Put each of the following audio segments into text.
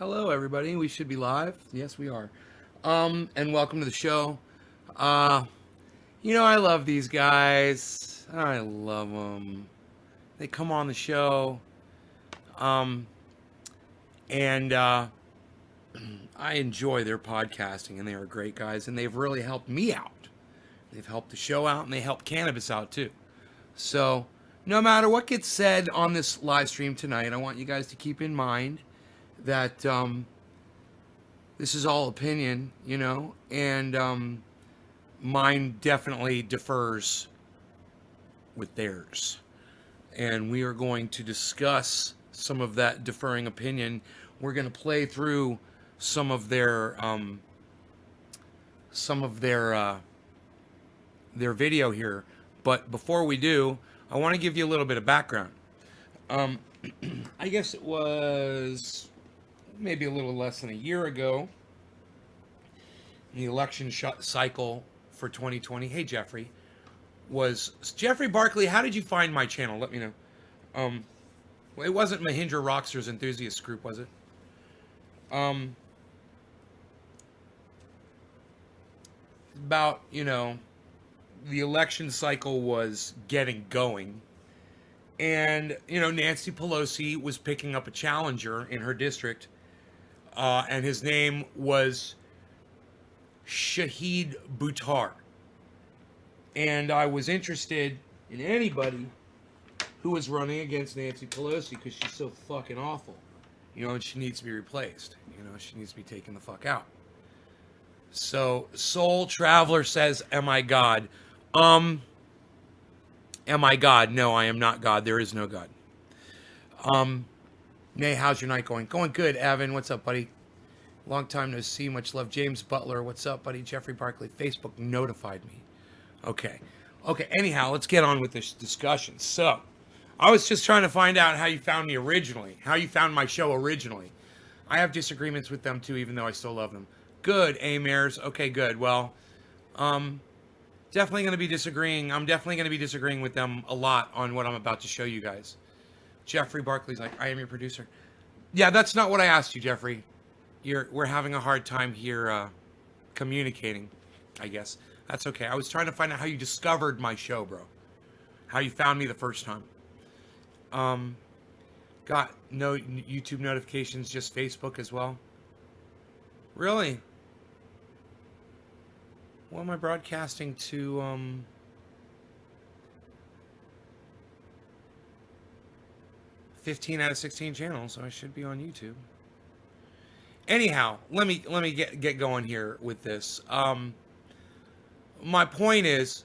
Hello, everybody. We should be live. Yes, we are. And welcome to the show. I love these guys. I love them. They come on the show, um, and I enjoy their podcasting, and they are great guys, and they've really helped me out. They've helped the show out, and they help cannabis out too. So, no matter what gets said on this live stream tonight, I want you guys to keep in mind that this is all opinion, and mine definitely differs with theirs. And we are going to discuss some of that differing opinion. We're going to play through some of their video here. But before we do, I want to give you a little bit of background. Um, I guess it was maybe a little less than a year ago, the election cycle for 2020. Hey, Jeffrey. Was Jeffrey Barkley, how did you find my channel? Let me know. Um, well, it wasn't Mahindra Rockstars Enthusiast Group, was it? Um, about, the election cycle was getting going. And, Nancy Pelosi was picking up a challenger in her district. And his name was Shahid Buttar. And I was interested in anybody who was running against Nancy Pelosi because she's so fucking awful. And she needs to be replaced. She needs to be taken the fuck out. So, Soul Traveler says, am I God? Am I God? No, I am not God. There is no God. Nay, how's your night going? Going good, Evan. What's up, buddy? Long time no see. Much love. James Butler. What's up, buddy? Jeffrey Barkley. Facebook notified me. Okay. Anyhow, let's get on with this discussion. So, I was just trying to find out how you found me originally, how you found my show originally. I have disagreements with them too, even though I still love them. Good, Amers. Okay, good. Well, definitely going to be disagreeing. I'm definitely going to be disagreeing with them a lot on what I'm about to show you guys. Jeffrey Barkley's like, I am your producer. Yeah, that's not what I asked you, Jeffrey. We're having a hard time here communicating, I guess. That's okay. I was trying to find out how you discovered my show, bro. How you found me the first time. Got no YouTube notifications, just Facebook as well. Really? What am I broadcasting to? 15 out of 16 channels, so I should be on YouTube. Anyhow, let me get going here with this. My point is,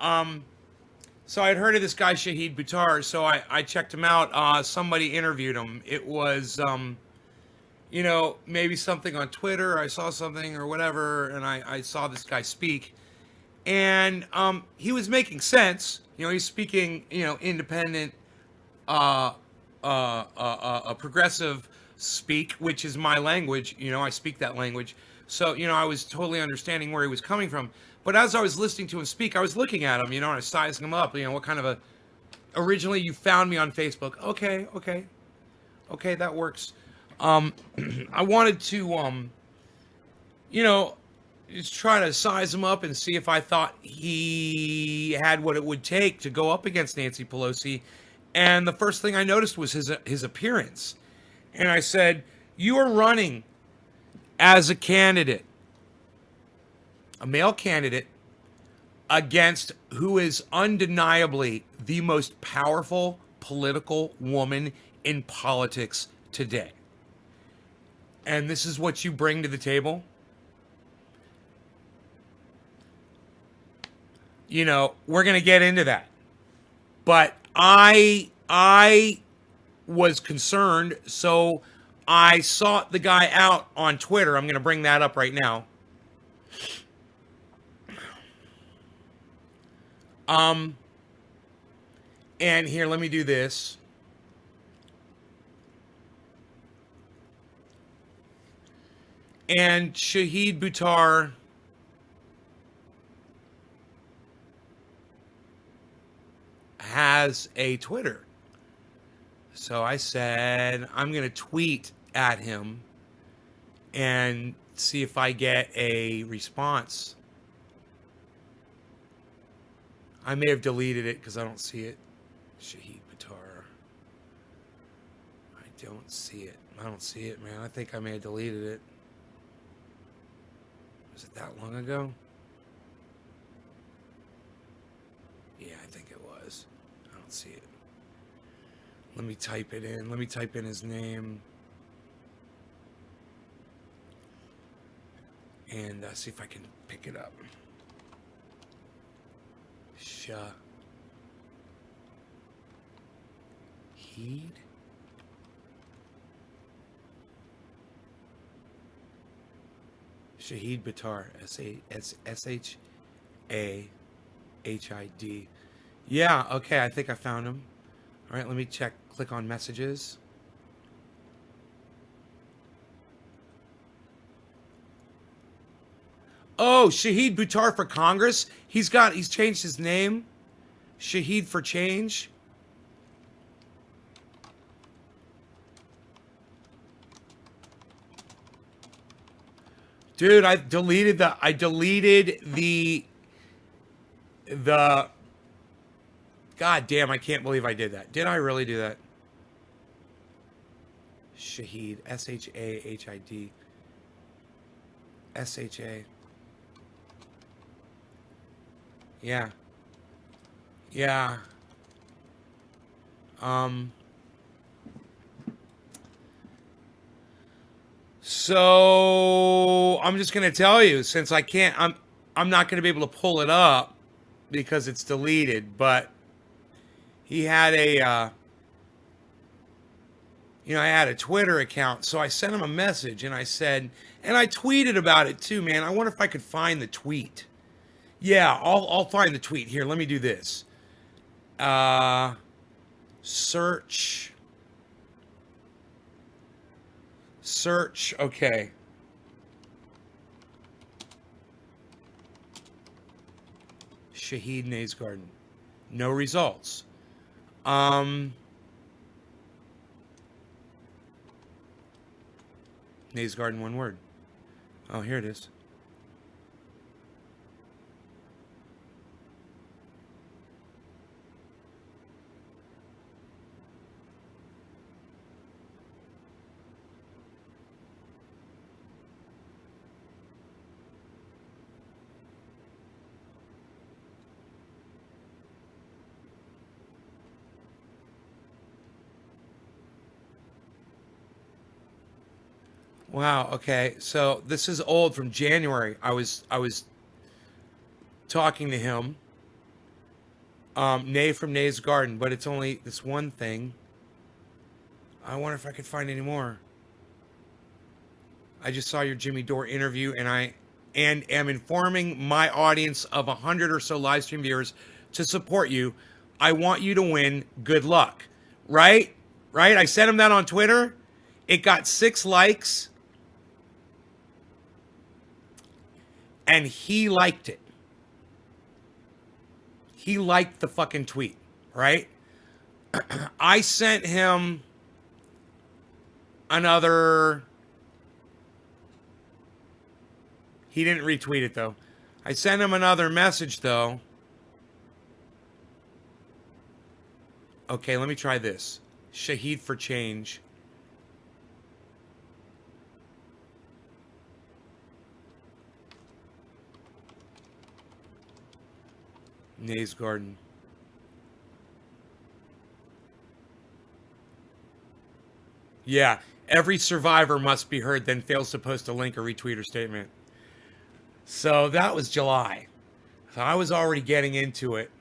so I'd heard of this guy Shahid Buttar, so I checked him out. Somebody interviewed him. It was maybe something on Twitter. I saw something or whatever, and I saw this guy speak, and he was making sense. He's speaking, independent, a progressive speak, which is my language. I speak that language. So, I was totally understanding where he was coming from. But as I was listening to him speak, I was looking at him, and I was sizing him up. What kind of originally you found me on Facebook. Okay, that works. I wanted to, just try to size him up and see if I thought he had what it would take to go up against Nancy Pelosi. And the first thing I noticed was his appearance. And I said, you are running as a candidate, a male candidate, against who is undeniably the most powerful political woman in politics today. And this is what you bring to the table. We're going to get into that. But I was concerned, so I sought the guy out on Twitter. I'm going to bring that up right now. And here, let me do this. And Shahid Buttar has a Twitter. So I said, I'm going to tweet at him and see if I get a response. I may have deleted it because I don't see it. Shahid Buttar. I don't see it. I don't see it, man. I think I may have deleted it. Was it that long ago? Yeah, I think it was. I don't see it. Let me type it in. Let me type in his name. And see if I can pick it up. Shahid? Shahid Buttar. S-H-A-H-I-D. Yeah, okay, I think I found him. All right, let me check. Click on messages. Oh, Shahid Buttar for Congress. He's changed his name. Shahid for Change. Dude, I deleted the God damn, I can't believe I did that. Did I really do that? Shahid. S-H-A-H-I-D. S-H-A. Yeah. Yeah. So I'm just gonna tell you, since I'm not gonna be able to pull it up because it's deleted, but he had I had a Twitter account, so I sent him a message and I said, and I tweeted about it too, man. I wonder if I could find the tweet. Yeah, I'll find the tweet. Here, let me do this. Search. Okay. Shahid Naysgarden. No results. Naysgarden, one word. Oh, here it is. Wow, okay. So this is old from January. I was talking to him. Nay from Nay's Garden, but it's only this one thing. I wonder if I could find any more. I just saw your Jimmy Dore interview and am informing my audience of 100 or so live stream viewers to support you. I want you to win. Good luck. Right? Right? I sent him that on Twitter. It got 6 likes. And he liked it. He liked the fucking tweet, right? I sent him another. He didn't retweet it though. I sent him another message though. Okay, let me try this. Shahid for Change. Naysgarden. Yeah, every survivor must be heard, then fails to post a link or retweet or statement. So that was July. So I was already getting into it.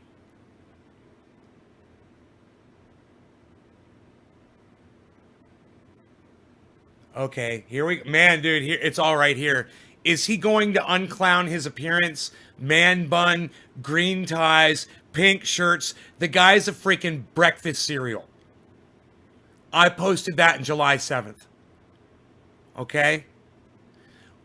Okay, here we man, dude, here it's all right here. Is he going to unclown his appearance? Man bun, green ties, pink shirts. The guy's a freaking breakfast cereal. I posted that in July 7th. Okay?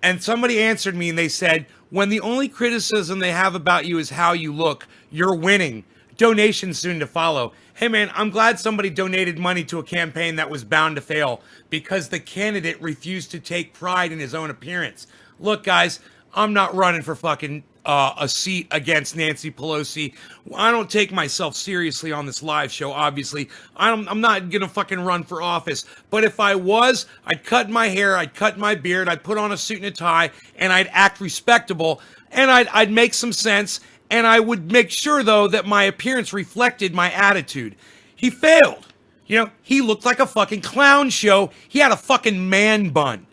And somebody answered me and they said, when the only criticism they have about you is how you look, you're winning. Donations soon to follow. Hey man, I'm glad somebody donated money to a campaign that was bound to fail because the candidate refused to take pride in his own appearance. Look, guys, I'm not running for fucking a seat against Nancy Pelosi. I don't take myself seriously on this live show, obviously. I'm not gonna fucking run for office. But if I was, I'd cut my hair, I'd cut my beard, I'd put on a suit and a tie, and I'd act respectable, and I'd make some sense, and I would make sure, though, that my appearance reflected my attitude. He failed. You know, he looked like a fucking clown show. He had a fucking man bun.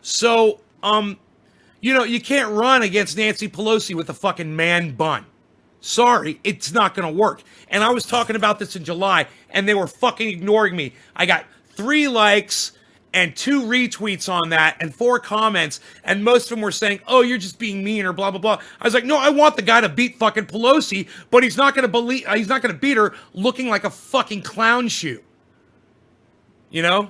So, you know, you can't run against Nancy Pelosi with a fucking man bun. Sorry, it's not going to work. And I was talking about this in July, and they were fucking ignoring me. I got 3 likes and 2 retweets on that and 4 comments, and most of them were saying, oh, you're just being mean or blah, blah, blah. I was like, no, I want the guy to beat fucking Pelosi, but he's not going to beat her looking like a fucking clown shoe. You know?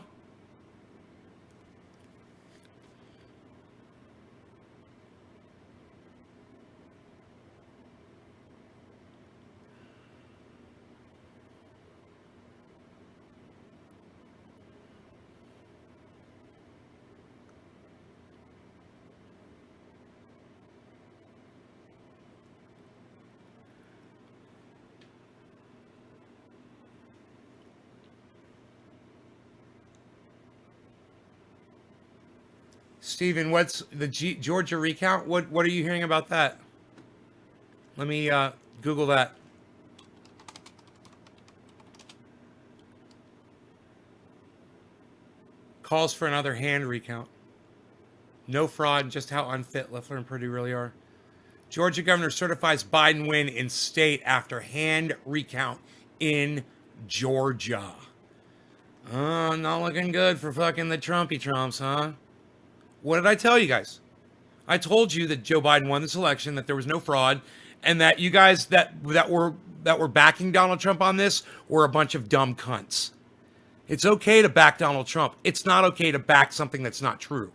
Steven, what's the Georgia recount? What are you hearing about that? Let me Google that. Calls for another hand recount. No fraud, just how unfit Loeffler and Perdue really are. Georgia governor certifies Biden win in state after hand recount in Georgia. Not looking good for fucking the Trumpy Trumps, huh? What did I tell you guys? I told you that Joe Biden won this election, that there was no fraud, and that you guys that were backing Donald Trump on this were a bunch of dumb cunts. It's okay to back Donald Trump. It's not okay to back something that's not true.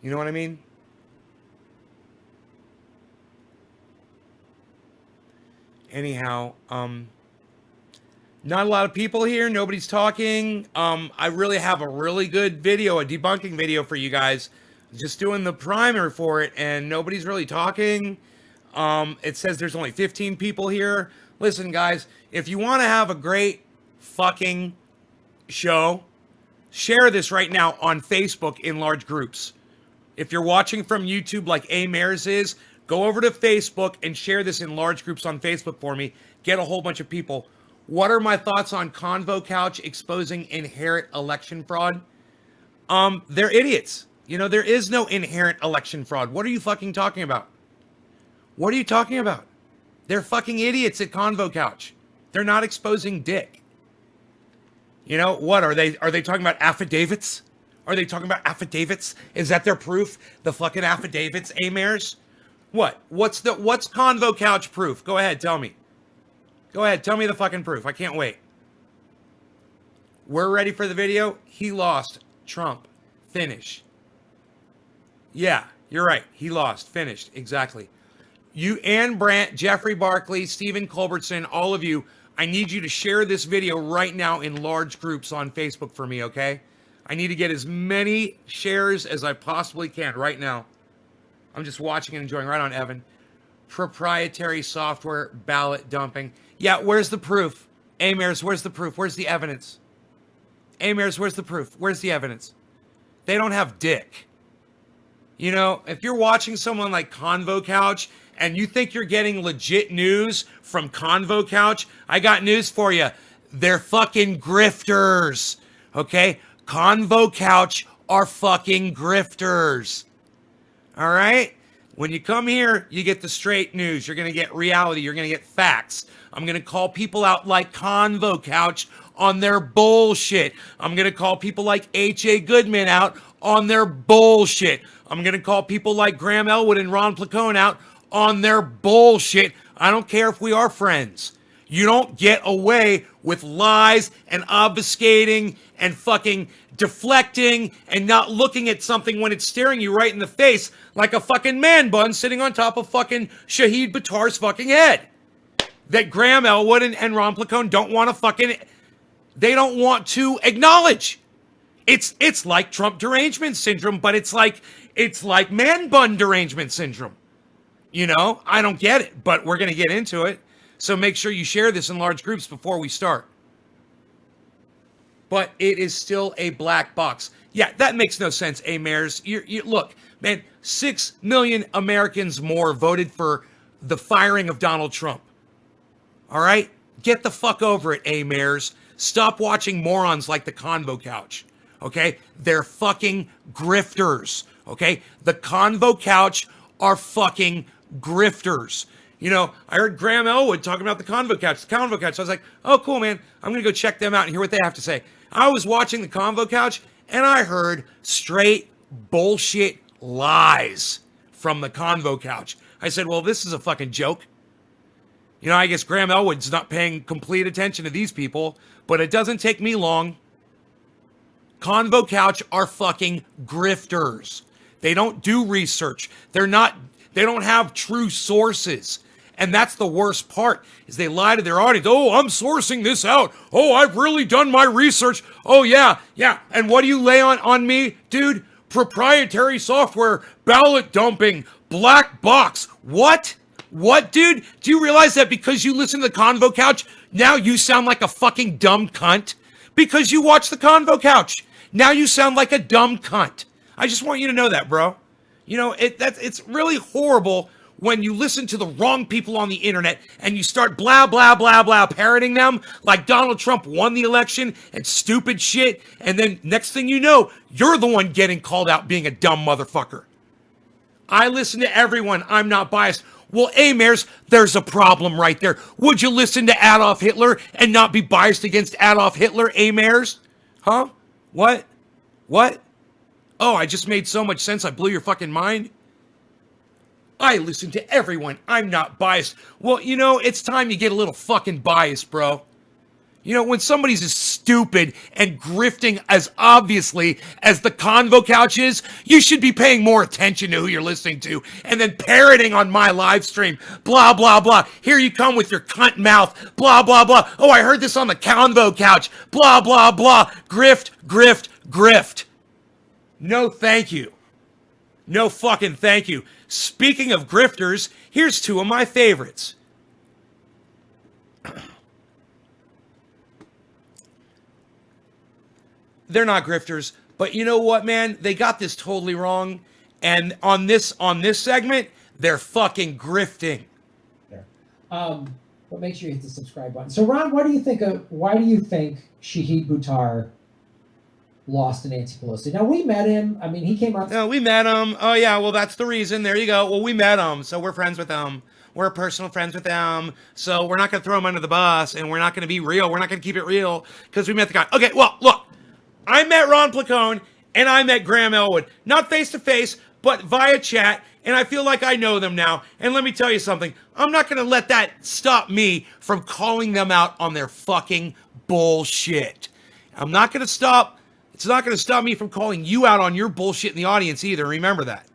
You know what I mean? Anyhow, not a lot of people here. Nobody's talking. I really have a really good video, a debunking video for you guys. Just doing the primer for it, and nobody's really talking. It says there's only 15 people here. Listen, guys, if you want to have a great fucking show, share this right now on Facebook in large groups. If you're watching from YouTube like A. Mares is, go over to Facebook and share this in large groups on Facebook for me. Get a whole bunch of people. What are my thoughts on Convo Couch exposing inherent election fraud? They're idiots. You know, there is no inherent election fraud. What are you fucking talking about? What are you talking about? They're fucking idiots at Convo Couch. They're not exposing dick. You know, what are they talking about affidavits? Are they talking about affidavits? Is that their proof? The fucking affidavits, A-Mares? What? What's Convo Couch proof? Go ahead, tell me. Go ahead, tell me the fucking proof. I can't wait. We're ready for the video. He lost. Trump. Finish. Yeah, you're right. He lost. Finished. Exactly. You, Ann Brandt, Jeffrey Barkley, Stephen Culbertson, all of you, I need you to share this video right now in large groups on Facebook for me, okay? I need to get as many shares as I possibly can right now. I'm just watching and enjoying. Right on, Evan. Proprietary software, ballot dumping. Yeah, where's the proof? A-Mares, where's the proof? Where's the evidence? A-Mares, where's the proof? Where's the evidence? They don't have dick. You know, if you're watching someone like Convo Couch and you think you're getting legit news from Convo Couch, I got news for you. They're fucking grifters. Okay? Convo Couch are fucking grifters. All right? When you come here, you get the straight news. You're going to get reality. You're going to get facts. I'm going to call people out like Convo Couch on their bullshit. I'm going to call people like H.A. Goodman out on their bullshit. I'm going to call people like Graham Elwood and Ron Placone out on their bullshit. I don't care if we are friends. You don't get away with lies and obfuscating and fucking deflecting and not looking at something when it's staring you right in the face like a fucking man bun sitting on top of fucking Shahid Buttar's fucking head. That Graham Elwood and Ron Placone don't want to fucking, they don't want to acknowledge. It's like Trump derangement syndrome, but it's like man bun derangement syndrome. You know, I don't get it, but we're going to get into it. So make sure you share this in large groups before we start. But it is still a black box. Yeah, that makes no sense, Mayors. You look, man, 6 million Americans more voted for the firing of Donald Trump. All right? Get the fuck over it, Mayors. Stop watching morons like the Convo Couch. Okay? They're fucking grifters. Okay? The Convo Couch are fucking grifters. You know, I heard Graham Elwood talking about the Convo Couch. The Convo Couch. So I was like, oh, cool, man. I'm going to go check them out and hear what they have to say. I was watching the Convo Couch, and I heard straight bullshit lies from the Convo Couch. I said, well, this is a fucking joke. You know, I guess Graham Elwood's not paying complete attention to these people, but it doesn't take me long. Convo Couch are fucking grifters. They don't do research. They don't have true sources. And that's the worst part, is they lie to their audience. Oh, I'm sourcing this out. Oh, I've really done my research. Oh, yeah. And what do you lay on me, dude? Proprietary software, ballot dumping, black box. What? What, dude? Do you realize that because you listen to the Convo Couch, now you sound like a fucking dumb cunt? Because you watch the Convo Couch. Now you sound like a dumb cunt. I just want you to know that, bro. You know, it's really horrible when you listen to the wrong people on the internet and you start blah, blah, blah, blah, parroting them like Donald Trump won the election and stupid shit. And then next thing you know, you're the one getting called out being a dumb motherfucker. I listen to everyone. I'm not biased. Well, Mayors, there's a problem right there. Would you listen to Adolf Hitler and not be biased against Adolf Hitler, Mayors? Huh? What? Oh, I just made so much sense I blew your fucking mind? I listen to everyone. I'm not biased. Well, you know, it's time you get a little fucking biased, bro. You know, when somebody's as stupid and grifting as obviously as the Convo Couch is, you should be paying more attention to who you're listening to and then parroting on my live stream. Blah, blah, blah. Here you come with your cunt mouth. Blah, blah, blah. Oh, I heard this on the Convo Couch. Blah, blah, blah. Grift, grift, grift. No, thank you. No fucking thank you. Speaking of grifters, here's two of my favorites. They're not grifters, but you know what, man? They got this totally wrong. And on this segment, they're fucking grifting. There. But make sure you hit the subscribe button. So, Ron, why do you think Shahid Buttar lost to Nancy Pelosi? Now, we met him. I mean, he came out. No, we met him. Oh, yeah, well, that's the reason. There you go. Well, we met him, so we're friends with him. We're personal friends with them, so we're not going to throw him under the bus, and we're not going to be real. We're not going to keep it real, because we met the guy. Okay, well, look. I met Ron Placone, and I met Graham Elwood. Not face-to-face, but via chat, and I feel like I know them now. And let me tell you something. I'm not going to let that stop me from calling them out on their fucking bullshit. I'm not going to stop. It's not going to stop me from calling you out on your bullshit in the audience either. Remember that.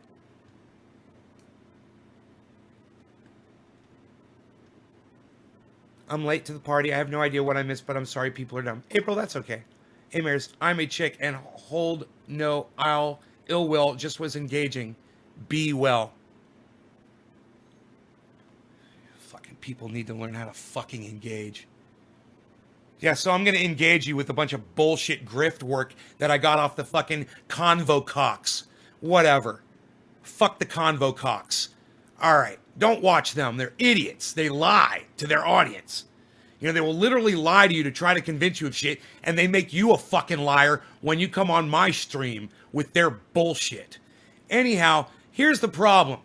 I'm late to the party. I have no idea what I missed, but I'm sorry people are dumb. April, that's okay. Hey, Mayors, I'm a chick and hold no ill will, just was engaging. Be well. Fucking people need to learn how to fucking engage. Yeah, so I'm going to engage you with a bunch of bullshit grift work that I got off the fucking Convo Cocks. Whatever. Fuck the Convo Cocks. All right, don't watch them. They're idiots. They lie to their audience. You know, they will literally lie to you to try to convince you of shit, and they make you a fucking liar when you come on my stream with their bullshit. Anyhow, here's the problem.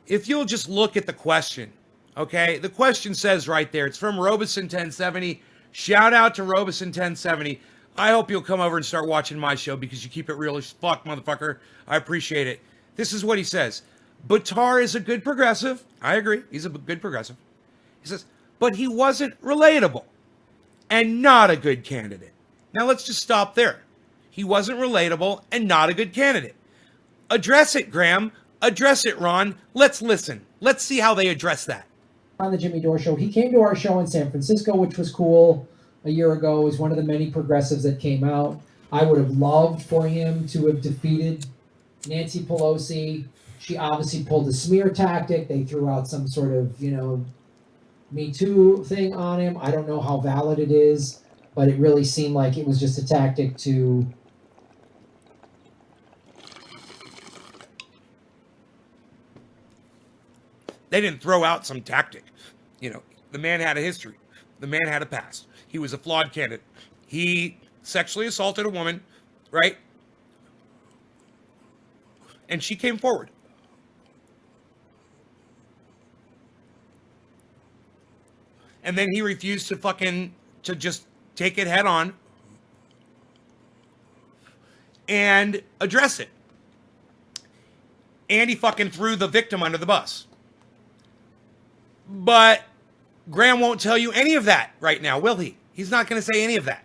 If you'll just look at the question, okay? The question says right there, it's from Robeson1070. Shout out to Robeson1070. I hope you'll come over and start watching my show because you keep it real as fuck, motherfucker. I appreciate it. This is what he says. Buttar is a good progressive. I agree. He's a good progressive. He says, but he wasn't relatable and not a good candidate. Now let's just stop there. He wasn't relatable and not a good candidate. Address it, Graham. Address it, Ron. Let's listen. Let's see how they address that. On the Jimmy Dore show, he came to our show in San Francisco, which was cool a year ago. He was one of the many progressives that came out. I would have loved for him to have defeated Nancy Pelosi. She obviously pulled a smear tactic. They threw out some sort of, Me Too thing on him. I don't know how valid it is, but it really seemed like it was just a tactic to... They didn't throw out some tactic. The man had a history. The man had a past. He was a flawed candidate. He sexually assaulted a woman, right? And she came forward. And then he refused to just take it head on and address it. And he fucking threw the victim under the bus. But Graham won't tell you any of that right now, will he? He's not going to say any of that.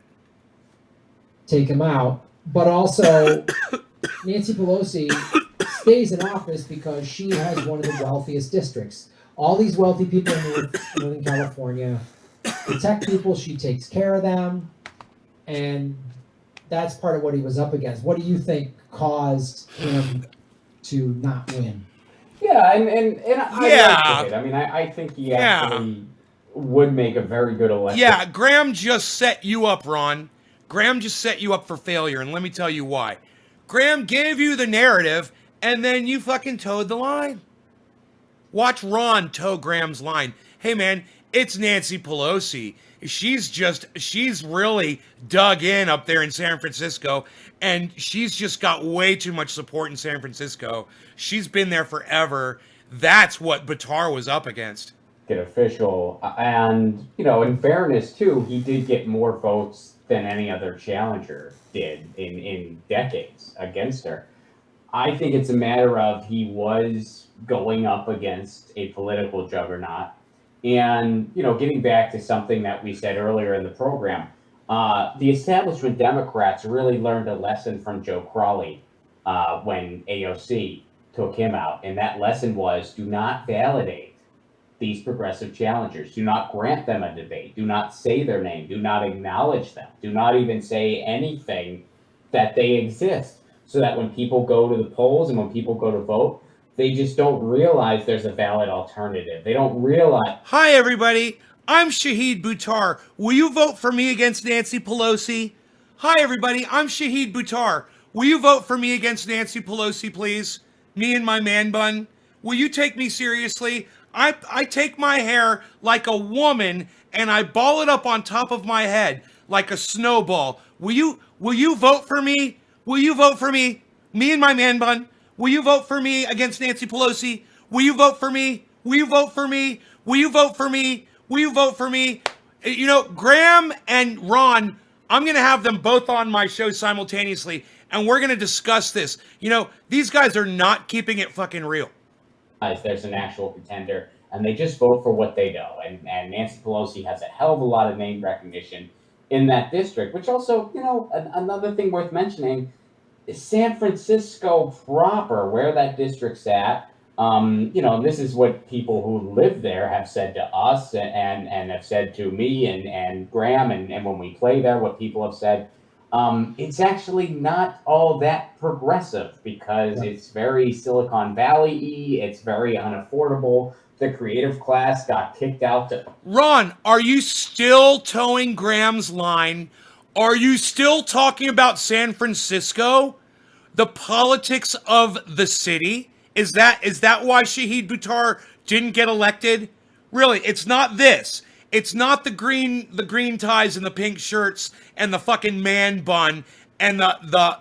Take him out. But also, Nancy Pelosi stays in office because she has one of the wealthiest districts. All these wealthy people in Northern California protect people. She takes care of them. And that's part of what he was up against. What do you think caused him to not win? Yeah, and I like it. I mean, I think he actually would make a very good election. Yeah, Graham just set you up, Ron. Graham just set you up for failure, and let me tell you why. Graham gave you the narrative, and then you fucking towed the line. Watch Ron toe Graham's line. Hey, man, it's Nancy Pelosi. She's really dug in up there in San Francisco, and she's just got way too much support in San Francisco. She's been there forever. That's what Buttar was up against. Get official. And, in fairness, too, he did get more votes than any other challenger did in decades against her. I think it's a matter of he was going up against a political juggernaut. And, getting back to something that we said earlier in the program, the establishment Democrats really learned a lesson from Joe Crowley when AOC took him out. And that lesson was, do not validate these progressive challengers. Do not grant them a debate. Do not say their name. Do not acknowledge them. Do not even say anything that they exist, so that when people go to the polls and when people go to vote, they just don't realize there's a valid alternative. They don't realize. Hi, everybody. I'm Shahid Buttar. Will you vote for me against Nancy Pelosi? Hi, everybody. I'm Shahid Buttar. Will you vote for me against Nancy Pelosi, please? Me and my man bun. Will you take me seriously? I take my hair like a woman and I ball it up on top of my head like a snowball. Will you vote for me? Will you vote for me? Me and my man bun. Will you vote for me against Nancy Pelosi? Will you vote for me? Will you vote for me? Will you vote for me? Will you vote for me? Graham and Ron, I'm going to have them both on my show simultaneously, and we're going to discuss this. These guys are not keeping it fucking real. There's an actual contender, and they just vote for what they know. And Nancy Pelosi has a hell of a lot of name recognition in that district, which also, another thing worth mentioning is San Francisco proper, where that district's at. And this is what people who live there have said to us and have said to me and Graham, and when we play there, what people have said. It's actually not all that progressive because it's very Silicon Valley-y. It's very unaffordable. The creative class got kicked out. Ron, are you still towing Graham's line? Are you still talking about San Francisco? The politics of the city? Is that why Shahid Buttar didn't get elected? Really, it's not this. It's not the green ties and the pink shirts and the fucking man bun and the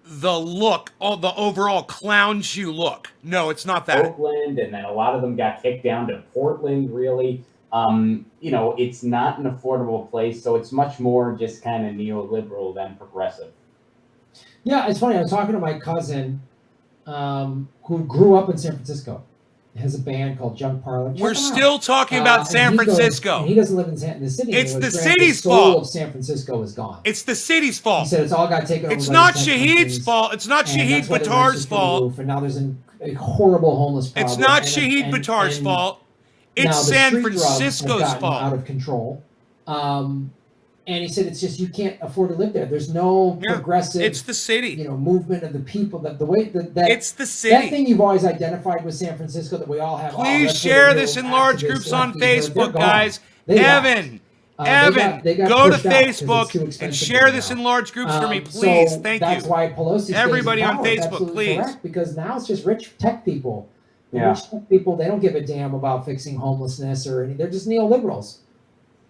look, the overall clown shoe look. No, it's not that. Oakland, and then a lot of them got kicked down to Portland, really. It's not an affordable place, so it's much more just kind of neoliberal than progressive. Yeah, it's funny. I was talking to my cousin who grew up in San Francisco. has a band called Junk Parlor. Check We're him out. still talking about San And he goes- Francisco. and he doesn't live in the city. It's anymore. the He's Grant, city's soul fault. of San Francisco is gone. It's the city's He fault. said it's all got taken over. It's by not the tech Shahid's companies, fault. It's not and Shahid that's why they're Buttar's racing through the fault. roof, and now there's a horrible homeless problem. It's not and- Shahid and- Buttar's and fault. now It's the San street drugs have Francisco's gotten fault. out of control. And he said it's just you can't afford to live there. There's no Yeah, progressive, It's the city. movement of the people. That the way that It's the that city. thing you've always identified with San Francisco that we all have. Please that's share what the this in little large activists groups left on these nerds, they're Facebook, gone. guys. They left. Evan, They got go to pushed out 'cause it's Facebook too and expensive share to this go. in large groups for me, So please. Thank that's you. why Pelosi stays in Everybody on power. It's Facebook, absolutely please. correct, because now it's just rich tech people. The Yeah. Rich tech people, they don't give a damn about fixing homelessness or anything. They're just neoliberals.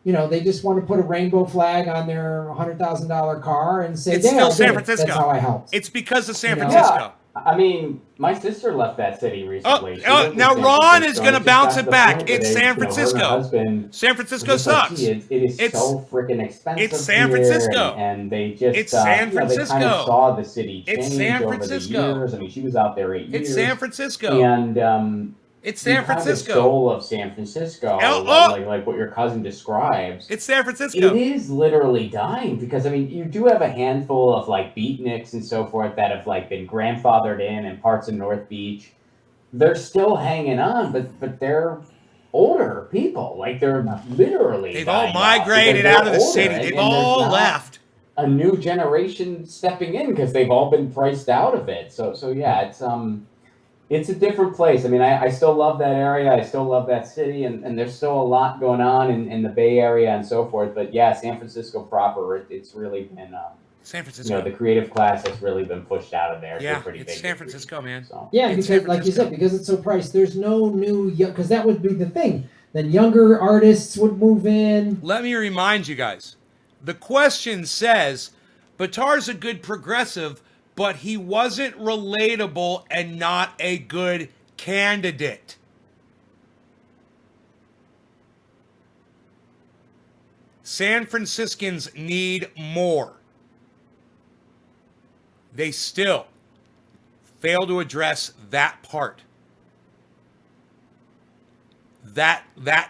They just want to put a rainbow flag on their $100,000 car and say, It's "There, still I did San it. Francisco. That's how I helped." It's because of San You know? Francisco. I mean, my sister left that city recently. She lives in now San Ron Francisco, is and gonna she's bounce got it to the back. point where It's they- San her and her Francisco. husband San were Francisco just like, sucks. "Gee, it is It's- so freaking expensive it's San here," Francisco. and they just It's San they kind Francisco. of saw the city It's change San over Francisco. the years. I mean, she was out there 8 years. It's San Francisco. And It's the San kind of Francisco. soul of San Francisco, like what your cousin describes. It's San Francisco. It is literally dying because I mean you do have a handful of like beatniks and so forth that have like been grandfathered in parts of North Beach. They're still hanging on, but they're older people. Like they're literally They've all dying off migrated because out of the they're older, city. and They've there's all not left. a new generation stepping in because they've all been priced out of it. So yeah, it's a different place. I mean, I still love that area. I still love that city, and there's still a lot going on in the Bay Area and so forth. But yeah, San Francisco proper, it's really been, San Francisco. the creative class has really been pushed out of there. Yeah, to a pretty it's big San degree. Francisco, man. So Yeah, It's because San like you Francisco. said, because it's so priced, there's no new because that would be the thing. Then younger artists would move in. Let me remind you guys. The question says, Buttar's a good progressive, but he wasn't relatable and not a good candidate. San Franciscans need more. They still fail to address that part. That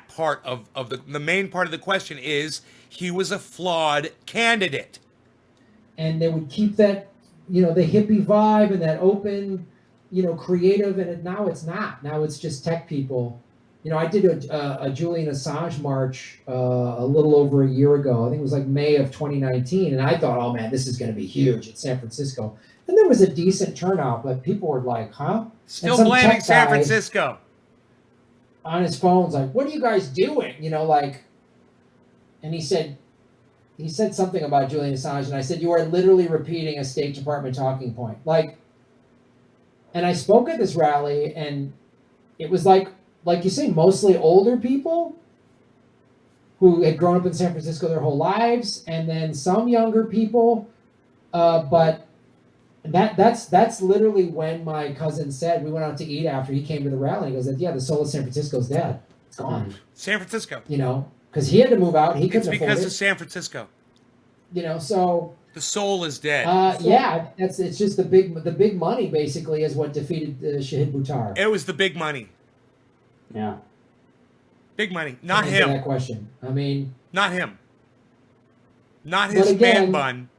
part of the main part of the question is he was a flawed candidate. And they would keep that, the hippie vibe and that open, creative. And now it's not. Now it's just tech people. I did a Julian Assange march a little over a year ago. I think it was like May of 2019. And I thought, oh man, this is going to be huge in San Francisco. And there was a decent turnout, but people were like, huh? Still some blaming tech San guy Francisco. on his phone's like, what are you guys doing? And he said something about Julian Assange, and I said, you are literally repeating a State Department talking point. And I spoke at this rally, and it was like you say, mostly older people who had grown up in San Francisco their whole lives, and then some younger people. But that's literally when my cousin said, we went out to eat after he came to the rally. He goes, yeah, the soul of San Francisco's dead. It's gone. San Francisco. Because he had to move out. He It's couldn't because afford of San Francisco. it. So The soul is dead. yeah, it's just the big money basically is what defeated Shahid Buttar. It was the big money. yeah, Big money. Not To answer him. that question. I mean, Not him. Not But his again, man bun.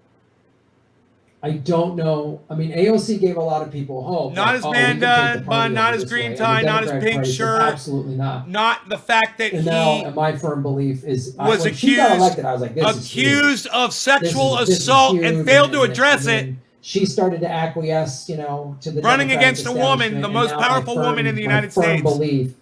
I don't know. I mean, AOC gave a lot of people hope. Not his we man can take the bun, party not over his this green way. tie, And the not his Democratic pink Party said, shirt. Absolutely not. Not the fact that And he now, my firm belief is, was when she got accused- elected, I was like, this is huge. accused of sexual This is assault huge, and failed to and address it. then She started to acquiesce, to the Running Democratic against a woman, establishment, the and most now my powerful woman in the my United firm States. Belief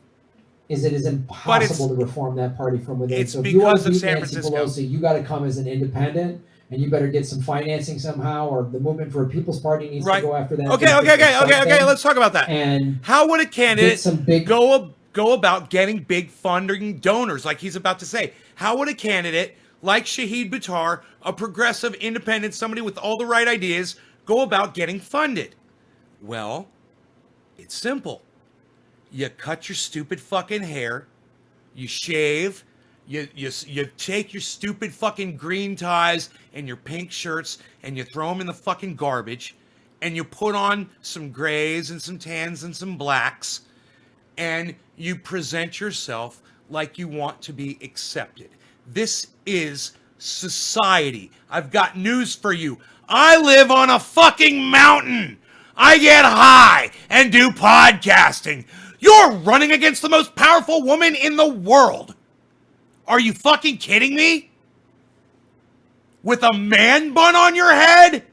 is it is impossible to reform that party from within. It's So if you want because to of beat San Nancy Francisco. Pelosi, you got to come as an independent, and you better get some financing somehow, or the Movement for a People's Party needs Right. to go after that. Okay. Let's talk about that. And How would a get candidate some big. go about getting big funding donors, like he's about to say? How would a candidate like Shahid Buttar, a progressive, independent, somebody with all the right ideas, go about getting funded? Well, it's simple. You cut your stupid fucking hair, you shave, you take your stupid fucking green ties and your pink shirts and you throw them in the fucking garbage, and you put on some grays and some tans and some blacks, and you present yourself like you want to be accepted. This is society. I've got news for you. I live on a fucking mountain. I get high and do podcasting. You're running against the most powerful woman in the world. Are you fucking kidding me? With a man bun on your head?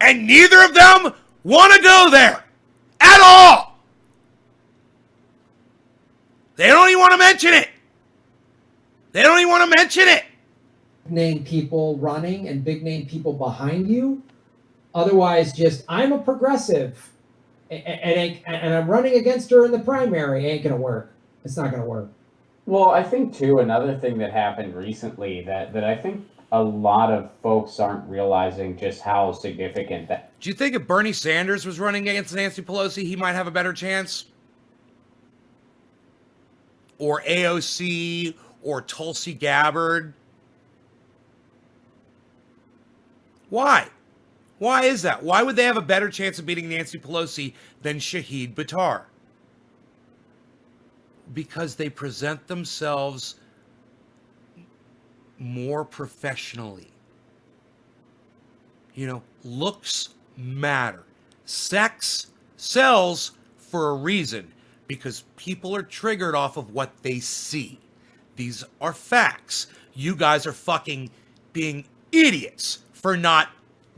And neither of them want to go there at all. They don't even want to mention it. They don't even want to mention it. Name people running and big name people behind you. Otherwise, just I'm a progressive and I'm running against her in the primary. Ain't gonna work. It's not gonna work. Well, I think too, another thing that happened recently that I think a lot of folks aren't realizing just how significant that. Do you think if Bernie Sanders was running against Nancy Pelosi, he might have a better chance? Or AOC or Tulsi Gabbard? Why? Why is that? Why would they have a better chance of beating Nancy Pelosi than Shahid Buttar? Because they present themselves more professionally. You know, looks matter. Sex sells for a reason, because people are triggered off of what they see. These are facts. You guys are fucking being idiots for not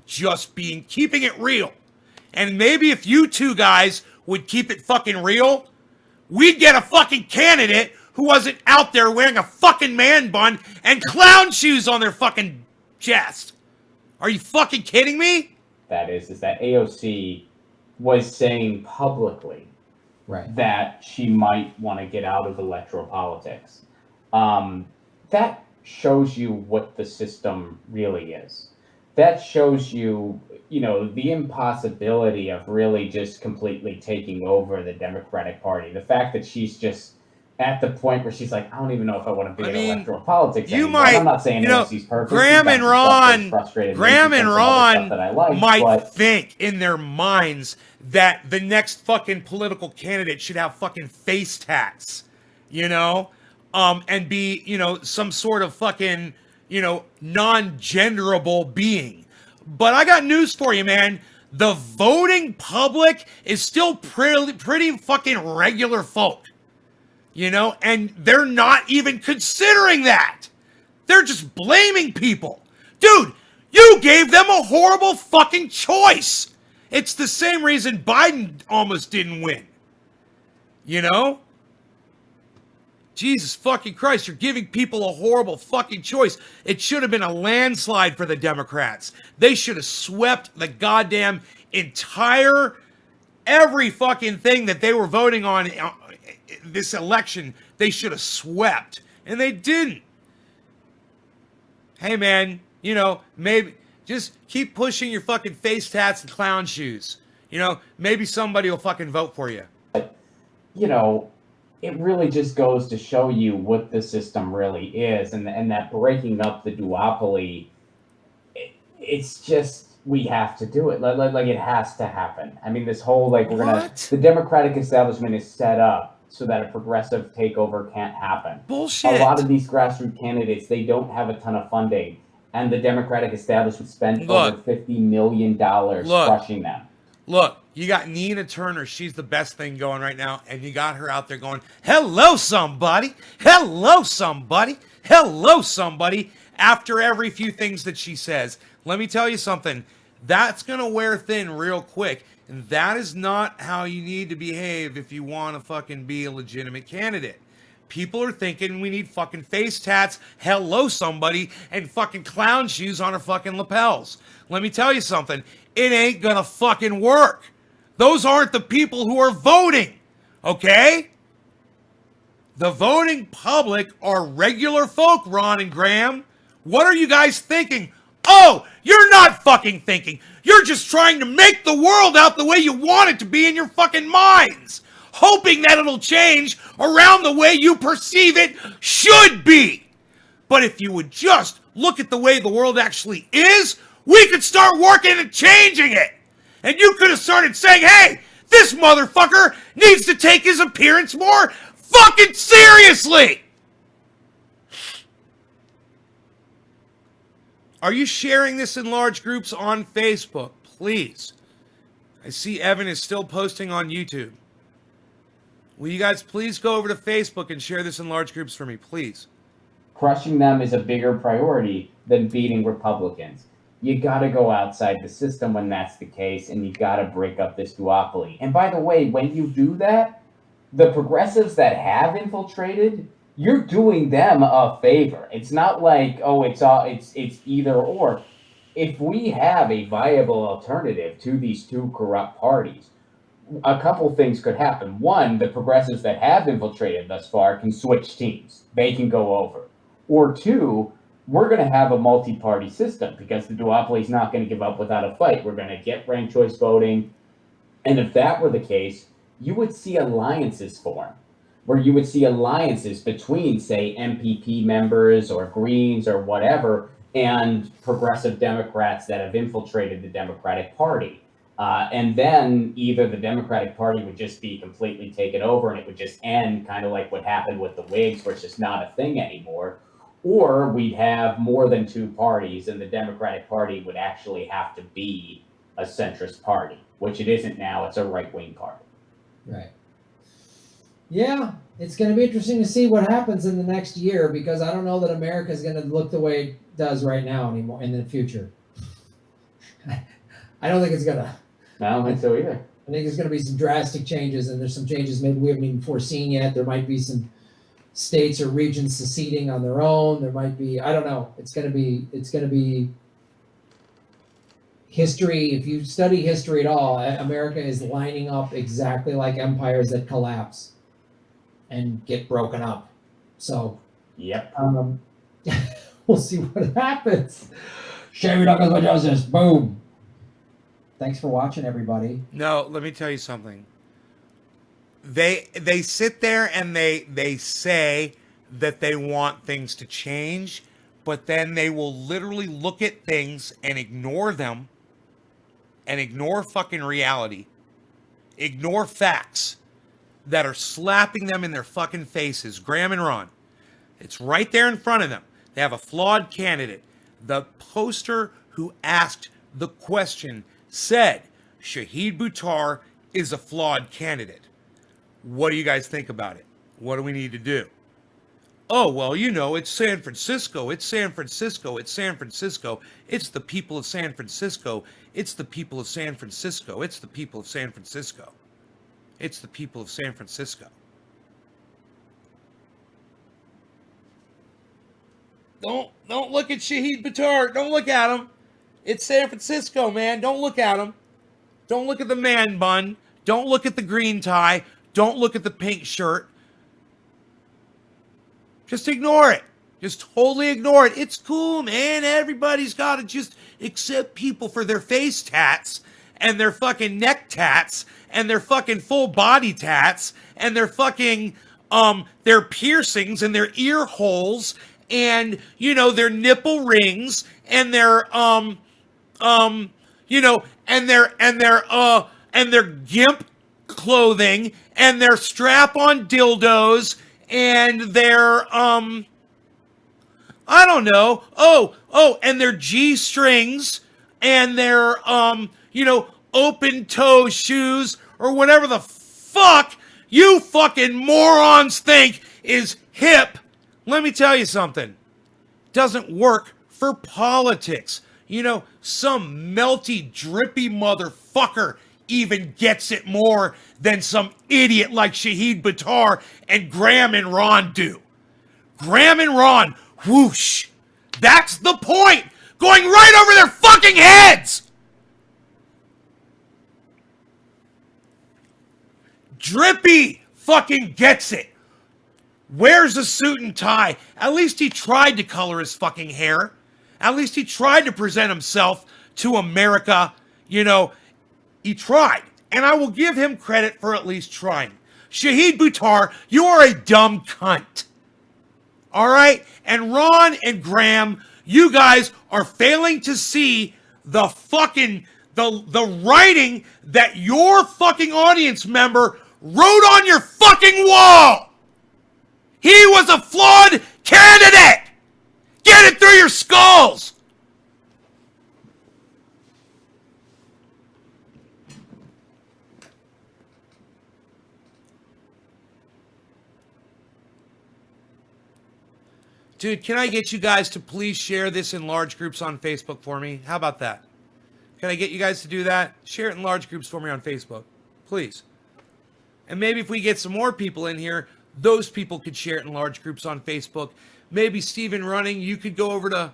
just keeping it real. And maybe if you two guys would keep it fucking real, we'd get a fucking candidate who wasn't out there wearing a fucking man bun and clown shoes on their fucking chest. Are you fucking kidding me? That is that AOC was saying publicly that she might want to get out of electoral politics. That shows you what the system really is. That shows you, the impossibility of really just completely taking over the Democratic Party. The fact that she's just at the point where she's like, I don't even know if I want to be in electoral politics anymore. I'm not saying AOC's perfect. Graham and Ron might but think in their minds that the next fucking political candidate should have fucking face tats, and be, some sort of fucking, non-genderable being. But I got news for you, man. The voting public is still pretty fucking regular folk, and they're not even considering that. They're just blaming people. Dude, you gave them a horrible fucking choice. It's the same reason Biden almost didn't win. Jesus fucking Christ, you're giving people a horrible fucking choice. It should have been a landslide for the Democrats. They should have swept the goddamn every fucking thing that they were voting on this election. They should have swept, and they didn't. Hey man, maybe just keep pushing your fucking face tats and clown shoes. Maybe somebody will fucking vote for you. It really just goes to show you what the system really is, and that breaking up the duopoly, it's just, we have to do it. Like it has to happen. I mean, this whole, the Democratic establishment is set up so that a progressive takeover can't happen. Bullshit. A lot of these grassroots candidates, they don't have a ton of funding, and the Democratic establishment spent over $50 million crushing them. Look, you got Nina Turner. She's the best thing going right now. And you got her out there going, hello, somebody. Hello, somebody. Hello, somebody. After every few things that she says. Let me tell you something. That's going to wear thin real quick. And that is not how you need to behave if you want to fucking be a legitimate candidate. People are thinking we need fucking face tats, hello somebody, and fucking clown shoes on her fucking lapels. Let me tell you something. It ain't gonna fucking work. Those aren't the people who are voting, okay? The voting public are regular folk, Ron and Graham. What are you guys thinking? Oh, you're not fucking thinking. You're just trying to make the world out the way you want it to be in your fucking minds, hoping that it'll change around the way you perceive it should be. But if you would just look at the way the world actually is, we could start working and changing it. And you could have started saying, hey, This motherfucker needs to take his appearance more fucking seriously. Are you sharing this in large groups on Facebook? Please. I see Evan is still posting on YouTube. Will you guys please go over to Facebook and share this in large groups for me, please? Crushing them is a bigger priority than beating Republicans. You got to go outside the system when that's the case, and you got to break up this duopoly. And by the way, when you do that, the progressives that have infiltrated, you're doing them a favor. It's not like, oh, it's either or. If we have a viable alternative to these two corrupt parties, a couple things could happen. One, the progressives that have infiltrated thus far can switch teams. They can go over. Or two, we're going to have a multi-party system because the duopoly is not going to give up without a fight. We're going to get ranked choice voting. And if that were the case, you would see alliances form, where you would see alliances between, say, MPP members or Greens or whatever, and progressive Democrats that have infiltrated the Democratic Party. And then either the Democratic Party would just be completely taken over and it would just end, kind of like what happened with the Whigs, where it's just not a thing anymore. Or we'd have more than two parties and the Democratic Party would actually have to be a centrist party, which it isn't now. It's a right-wing party. Right. Yeah, it's going to be interesting to see what happens in the next year, because I don't know that America is going to look the way it does right now anymore in the future. I don't think it's going to. I don't think so either. I think there's going to be some drastic changes, and there's some changes maybe we haven't even foreseen yet. There might be some states or regions seceding on their own. There might be, I don't know. It's going to be history. If you study history at all, America is lining up exactly like empires that collapse and get broken up. So, yep. We'll see what happens. Sherry Douglas with justice. Boom. Thanks for watching, everybody. No, let me tell you something. They sit there and they say that they want things to change, but then they will literally look at things and ignore them and ignore fucking reality. Ignore facts that are slapping them in their fucking faces. Graham and Ron. It's right there in front of them. They have a flawed candidate. The poster who asked the question said Shahid Buttar is a flawed candidate. What do you guys think about it? What do we need to do? Oh, well, you know, it's San Francisco. It's San Francisco. It's San Francisco. It's the people of San Francisco. It's the people of San Francisco. It's the people of San Francisco. It's the people of San Francisco. Don't look at Shahid Buttar. Don't look at him. It's San Francisco, man. Don't look at him. Don't look at the man bun. Don't look at the green tie. Don't look at the pink shirt. Just ignore it. Just totally ignore it. It's cool, man. Everybody's got to just accept people for their face tats and their fucking neck tats and their fucking full body tats and their fucking their piercings and their ear holes and, you know, their nipple rings and their you know, and their gimp clothing and their strap-on dildos and their I don't know. Oh, and their G-strings and their you know, open-toe shoes or whatever the fuck you fucking morons think is hip. Let me tell you something. Doesn't work for politics. You know, some melty, drippy motherfucker even gets it more than some idiot like Shahid Buttar and Graham and Ron do. Graham and Ron, whoosh. That's the point. Going right over their fucking heads. Drippy fucking gets it. Wears a suit and tie. At least he tried to color his fucking hair. At least he tried to present himself to America. You know, he tried. And I will give him credit for at least trying. Shahid Buttar, you are a dumb cunt. All right? And Ron and Graham, you guys are failing to see the fucking the writing that your fucking audience member wrote on your fucking wall. He was a flawed candidate. Get it through your skulls. Dude, can I get you guys to please share this in large groups on Facebook for me? How about that? Can I get you guys to do that? Share it in large groups for me on Facebook, please. And maybe if we get some more people in here, those people could share it in large groups on Facebook. Maybe Steven Running, you could go over to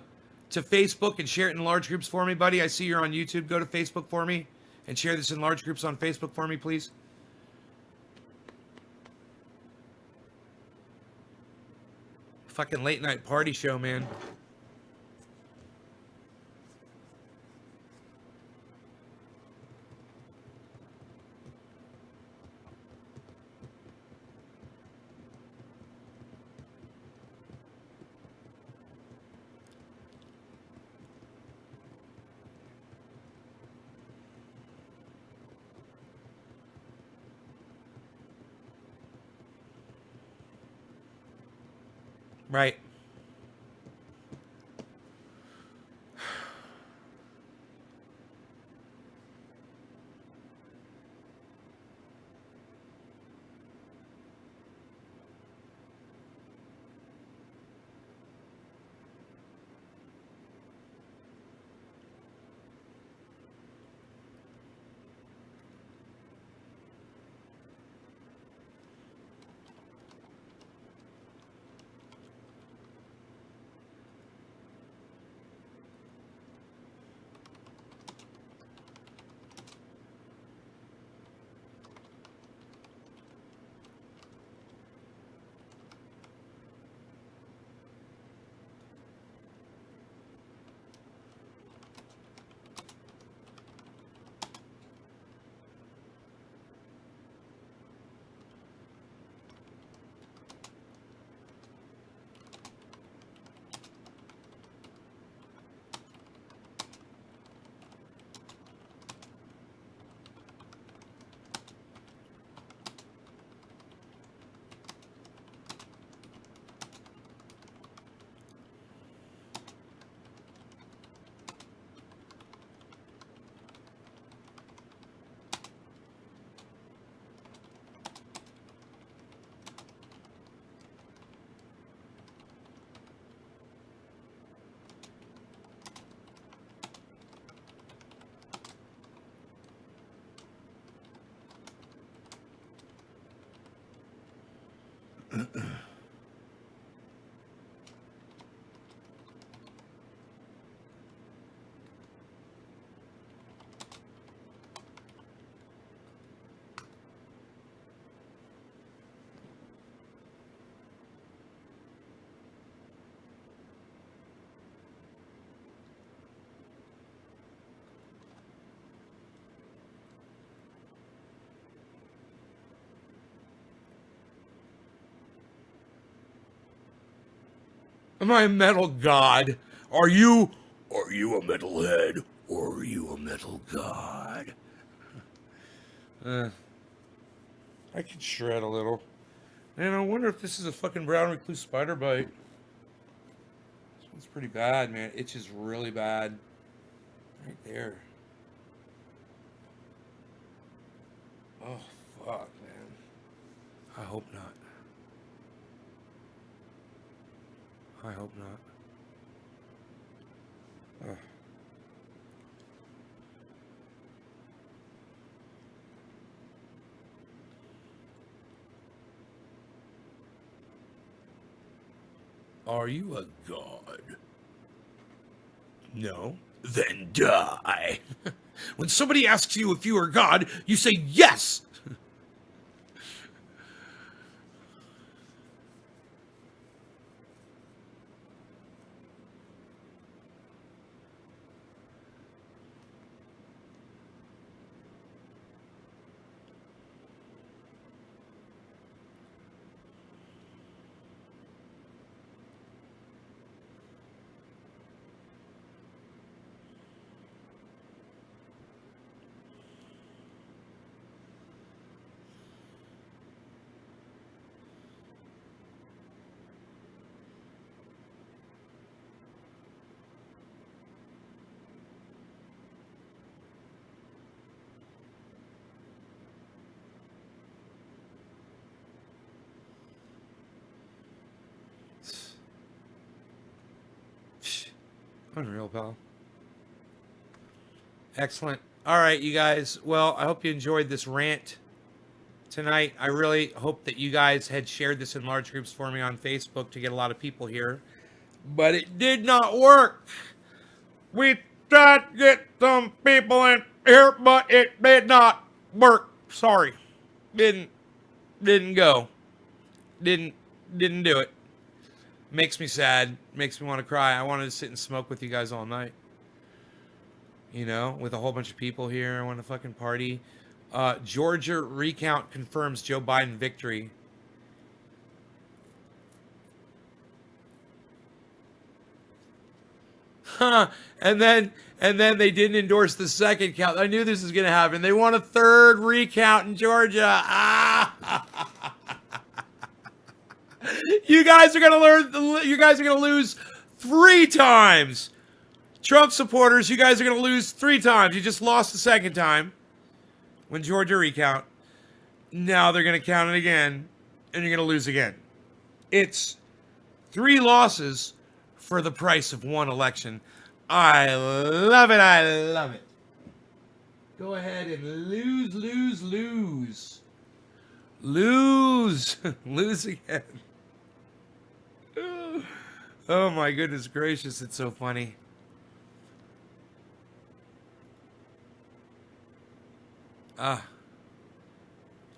Facebook and share it in large groups for me, buddy. I see you're on YouTube. Go to Facebook for me and share this in large groups on Facebook for me, please. Fucking late night party show, man. Right. Am I a metal god? Are you a metalhead or are you a metal god? I could shred a little. Man, I wonder if this is a fucking brown recluse spider bite. This one's pretty bad, man. It itches really bad. Right there. Oh, fuck, man. I hope not. I hope not. Ugh. Are you a god? No? Then die. When somebody asks you if you are God, you say yes! Unreal, pal. Excellent. All right, you guys. Well, I hope you enjoyed this rant tonight. I really hope that you guys had shared this in large groups for me on Facebook to get a lot of people here. But it did not work. We tried to get some people in here, but it did not work. Sorry. Didn't go. Didn't do it. Makes me sad. Makes me want to cry. I wanted to sit and smoke with you guys all night. You know, with a whole bunch of people here. I want to fucking party. Georgia recount confirms Joe Biden victory. Huh. And then they didn't endorse the second count. I knew this was going to happen. They want a third recount in Georgia. Ah. You guys are going to lose 3 times. Trump supporters, you guys are going to lose 3 times. You just lost the second time when Georgia recount. Now they're going to count it again, and you're going to lose again. It's 3 losses for the price of 1 election. I love it. I love it. Go ahead and lose. Lose again. Oh my goodness gracious, it's so funny.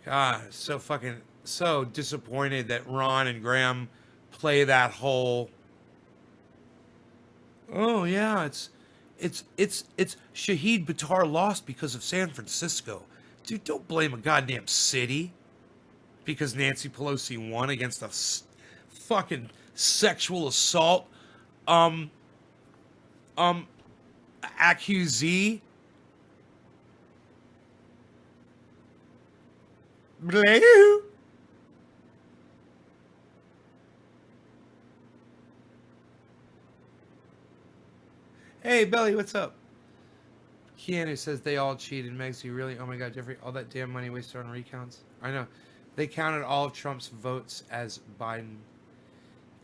God, so disappointed that Ron and Graham play that whole. Oh yeah, it's Shahid Buttar lost because of San Francisco. Dude, don't blame a goddamn city because Nancy Pelosi won against a fucking sexual assault accusee. Blue. Hey, Belly, what's up? Keanu says they all cheated. Megsy, really? Oh my God, Jeffrey, all that damn money wasted on recounts. I know. They counted all of Trump's votes as Biden.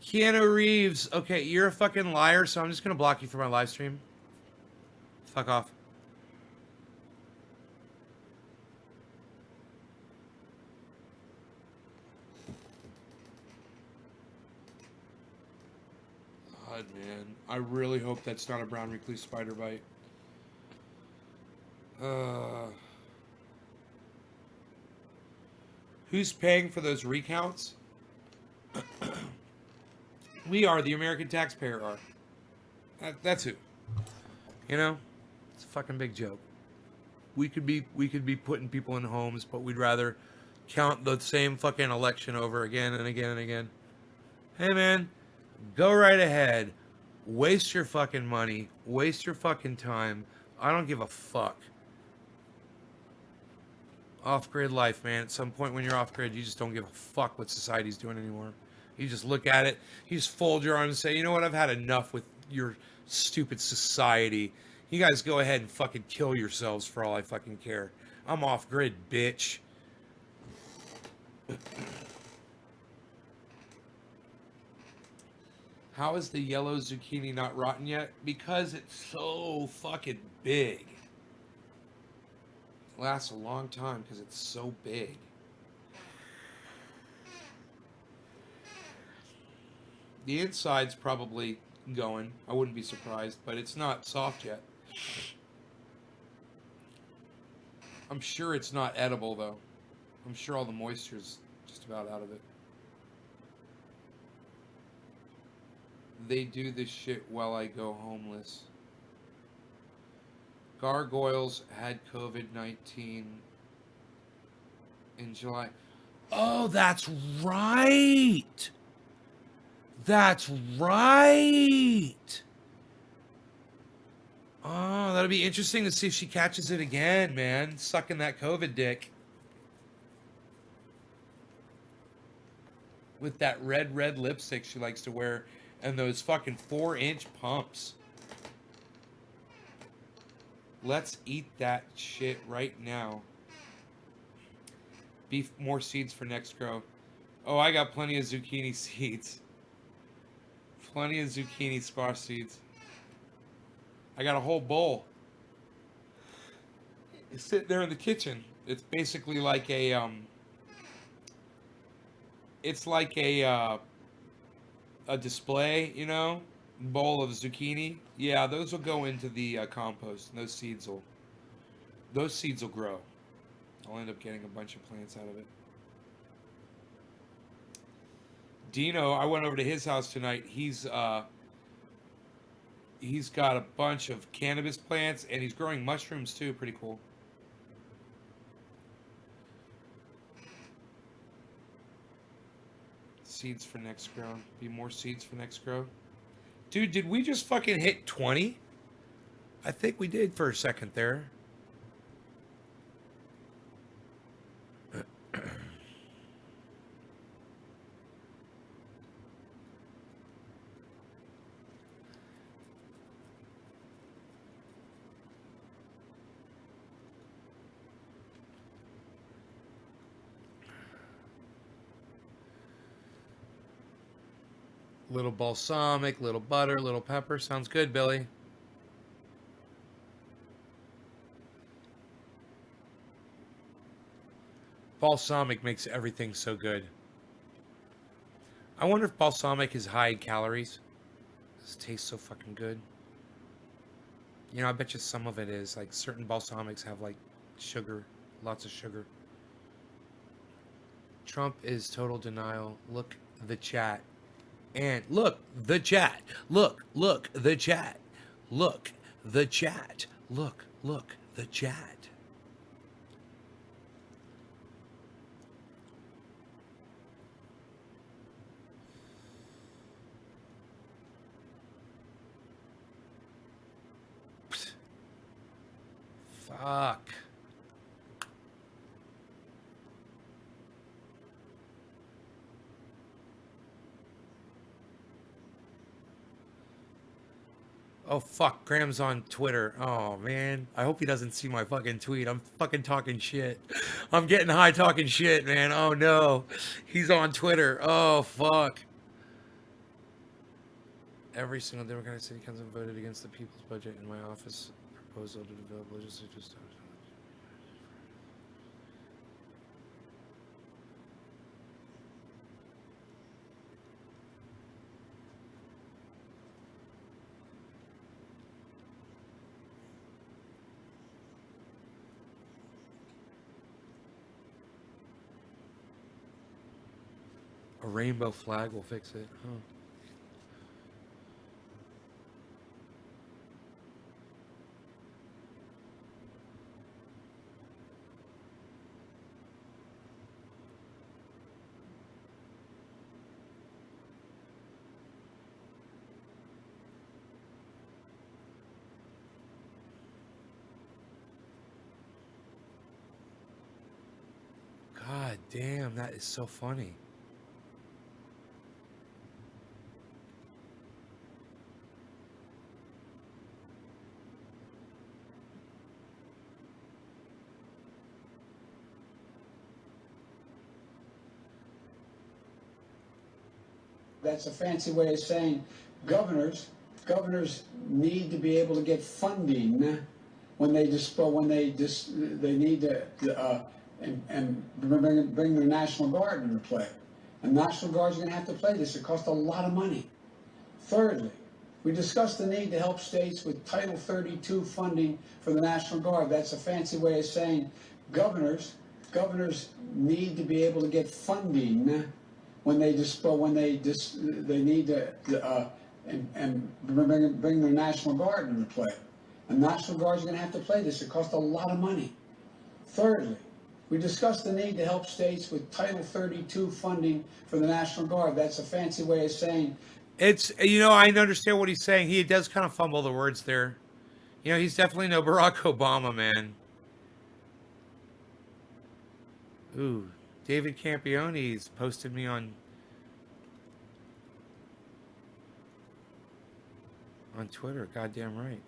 Keanu Reeves. Okay, you're a fucking liar, so I'm just going to block you from my live stream. Fuck off. God, man. I really hope that's not a brown recluse spider bite. Who's paying for those recounts? We are. The American taxpayer are. That's who. You know? It's a fucking big joke. We could be putting people in homes, but we'd rather count the same fucking election over again and again and again. Hey, man. Go right ahead. Waste your fucking money. Waste your fucking time. I don't give a fuck. Off-grid life, man. At some point when you're off-grid, you just don't give a fuck what society's doing anymore. You just look at it. You just fold your arms and say, you know what? I've had enough with your stupid society. You guys go ahead and fucking kill yourselves for all I fucking care. I'm off-grid, bitch. How is the yellow zucchini not rotten yet? Because it's so fucking big. It lasts a long time because it's so big. The inside's probably going. I wouldn't be surprised, but it's not soft yet. I'm sure it's not edible, though. I'm sure all the moisture's just about out of it. They do this shit while I go homeless. Gargoyles had COVID-19 in July. Oh, that's right. That's right. Oh, that'll be interesting to see if she catches it again, man. Sucking that COVID dick. With that red lipstick she likes to wear. And those fucking 4-inch pumps. Let's eat that shit right now. Beef more seeds for next grow. Oh, I got plenty of zucchini seeds. Plenty of zucchini squash seeds. I got a whole bowl. It's sitting there in the kitchen. It's basically like a display, you know, bowl of zucchini. Yeah, those will go into the compost. And those seeds will grow. I'll end up getting a bunch of plants out of it. Dino, I went over to his house tonight. He's got a bunch of cannabis plants and he's growing mushrooms too. Pretty cool. Seeds for next grow. Be more seeds for next grow. Dude, did we just fucking hit 20? I think we did for a second there. Little balsamic, little butter, little pepper. Sounds good, Billy. Balsamic makes everything so good. I wonder if balsamic is high in calories. This tastes so fucking good. You know, I bet you some of it is. Like, certain balsamics have, like, sugar. Lots of sugar. Trump is total denial. Look, the chat. And look, the chat. Look, the chat. Look, the chat. Look, the chat. Psst. Fuck. Oh fuck, Graham's on Twitter. Oh man, I hope he doesn't see my fucking tweet. I'm fucking talking shit. I'm getting high talking shit, man. Oh no, he's on Twitter. Oh fuck. Every single Democratic city council voted against the people's budget in my office proposal to develop legislative stuff. A rainbow flag will fix it. Huh. God damn, that is so funny. That's a fancy way of saying governors need to be able to get funding when they need to bring their National Guard into play. And National Guard's going to have to play this. It costs a lot of money. Thirdly, we discussed the need to help states with Title 32 funding for the National Guard. That's a fancy way of saying governors need to be able to get funding when they need to bring their National Guard into play. And National Guard's going to have to play this. It costs a lot of money. Thirdly, we discussed the need to help states with Title 32 funding for the National Guard. That's a fancy way of saying. It's, you know, I understand what he's saying. He does kind of fumble the words there. You know, he's definitely no Barack Obama, man. Ooh, David Campione's posted me on Twitter. Goddamn right.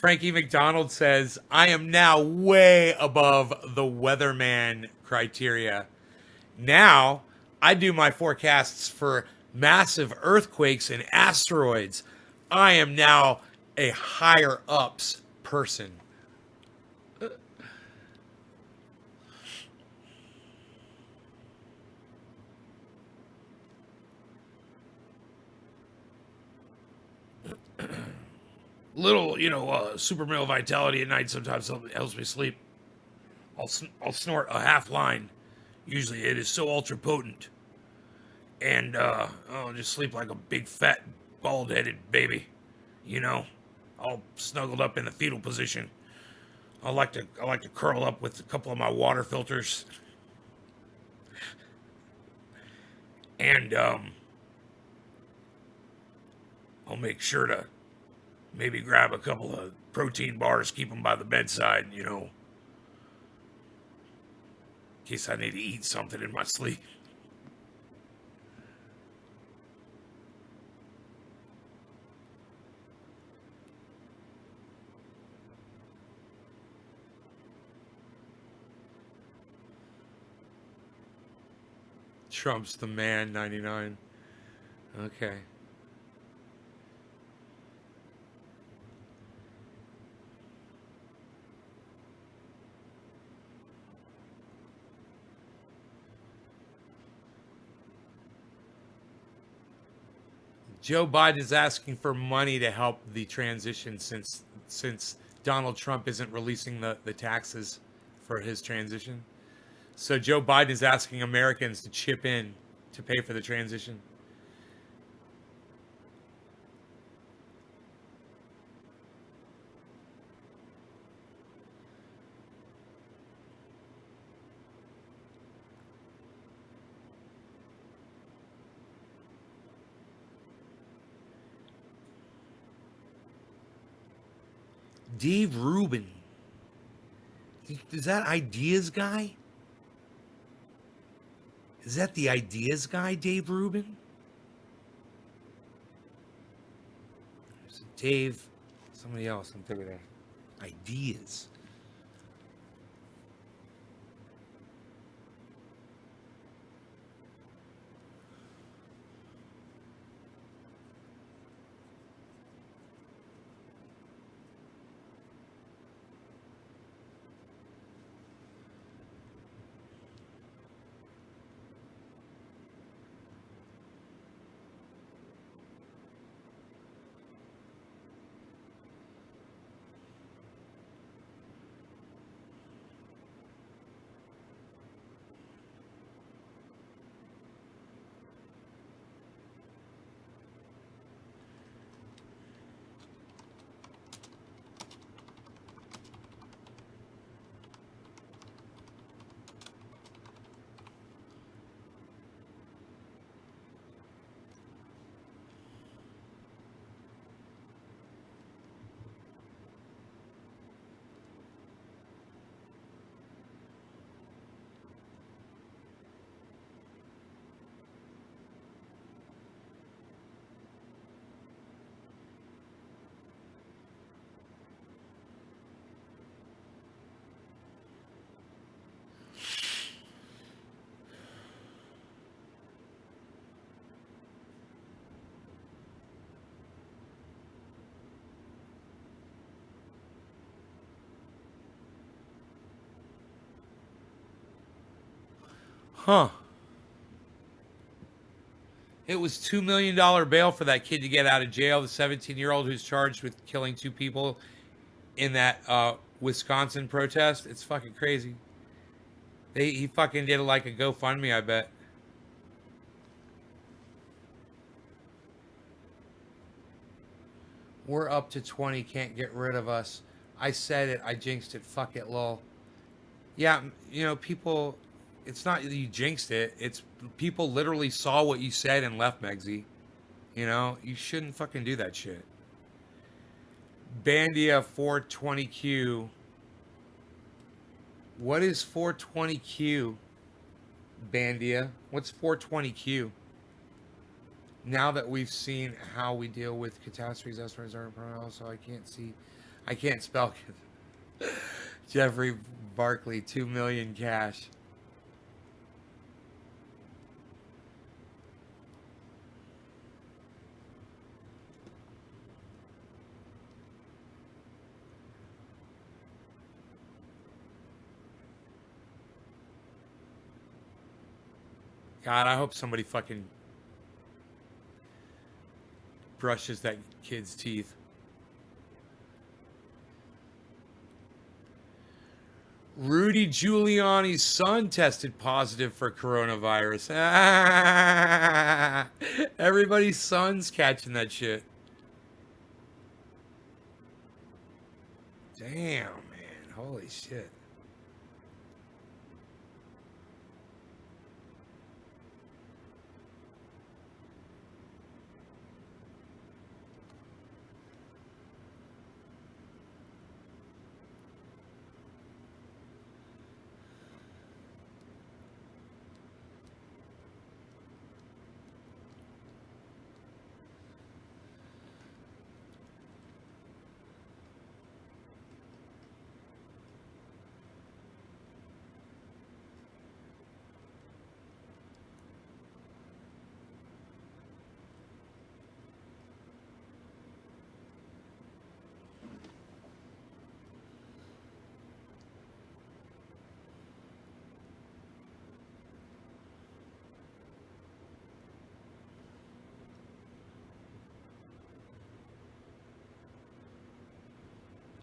Frankie McDonald says, I am now way above the weatherman criteria. Now, I do my forecasts for massive earthquakes and asteroids. I am now a higher ups person. Little, super male vitality at night sometimes helps me sleep. I'll snort a half line. Usually it is so ultra potent. And I'll just sleep like a big fat bald headed baby. All snuggled up in the fetal position. I like to curl up with a couple of my water filters. And I'll make sure to maybe grab a couple of protein bars, keep them by the bedside, in case I need to eat something in my sleep. Trump's the man, 99. Okay. Joe Biden is asking for money to help the transition since Donald Trump isn't releasing the taxes for his transition. So Joe Biden is asking Americans to chip in to pay for the transition. Dave Rubin. Is that Ideas Guy? Is that the Ideas Guy, Dave Rubin? There's Dave, somebody else, I'm thinking of Ideas. Huh. It was $2 million bail for that kid to get out of jail, the 17-year-old who's charged with killing 2 people in that Wisconsin protest. It's fucking crazy. He fucking did like a GoFundMe, I bet. We're up to 20, can't get rid of us. I said it, I jinxed it, fuck it, lol. Yeah, people, it's not that you jinxed it, it's people literally saw what you said and left, Megsy. You shouldn't fucking do that shit. Bandia 420Q. What is 420Q? Bandia. What's 420Q? Now that we've seen how we deal with catastrophes, asteroids are so I can't see. I can't spell Jeffrey Barkley, 2 million cash. God, I hope somebody fucking brushes that kid's teeth. Rudy Giuliani's son tested positive for coronavirus. Everybody's son's catching that shit. Damn, man. Holy shit.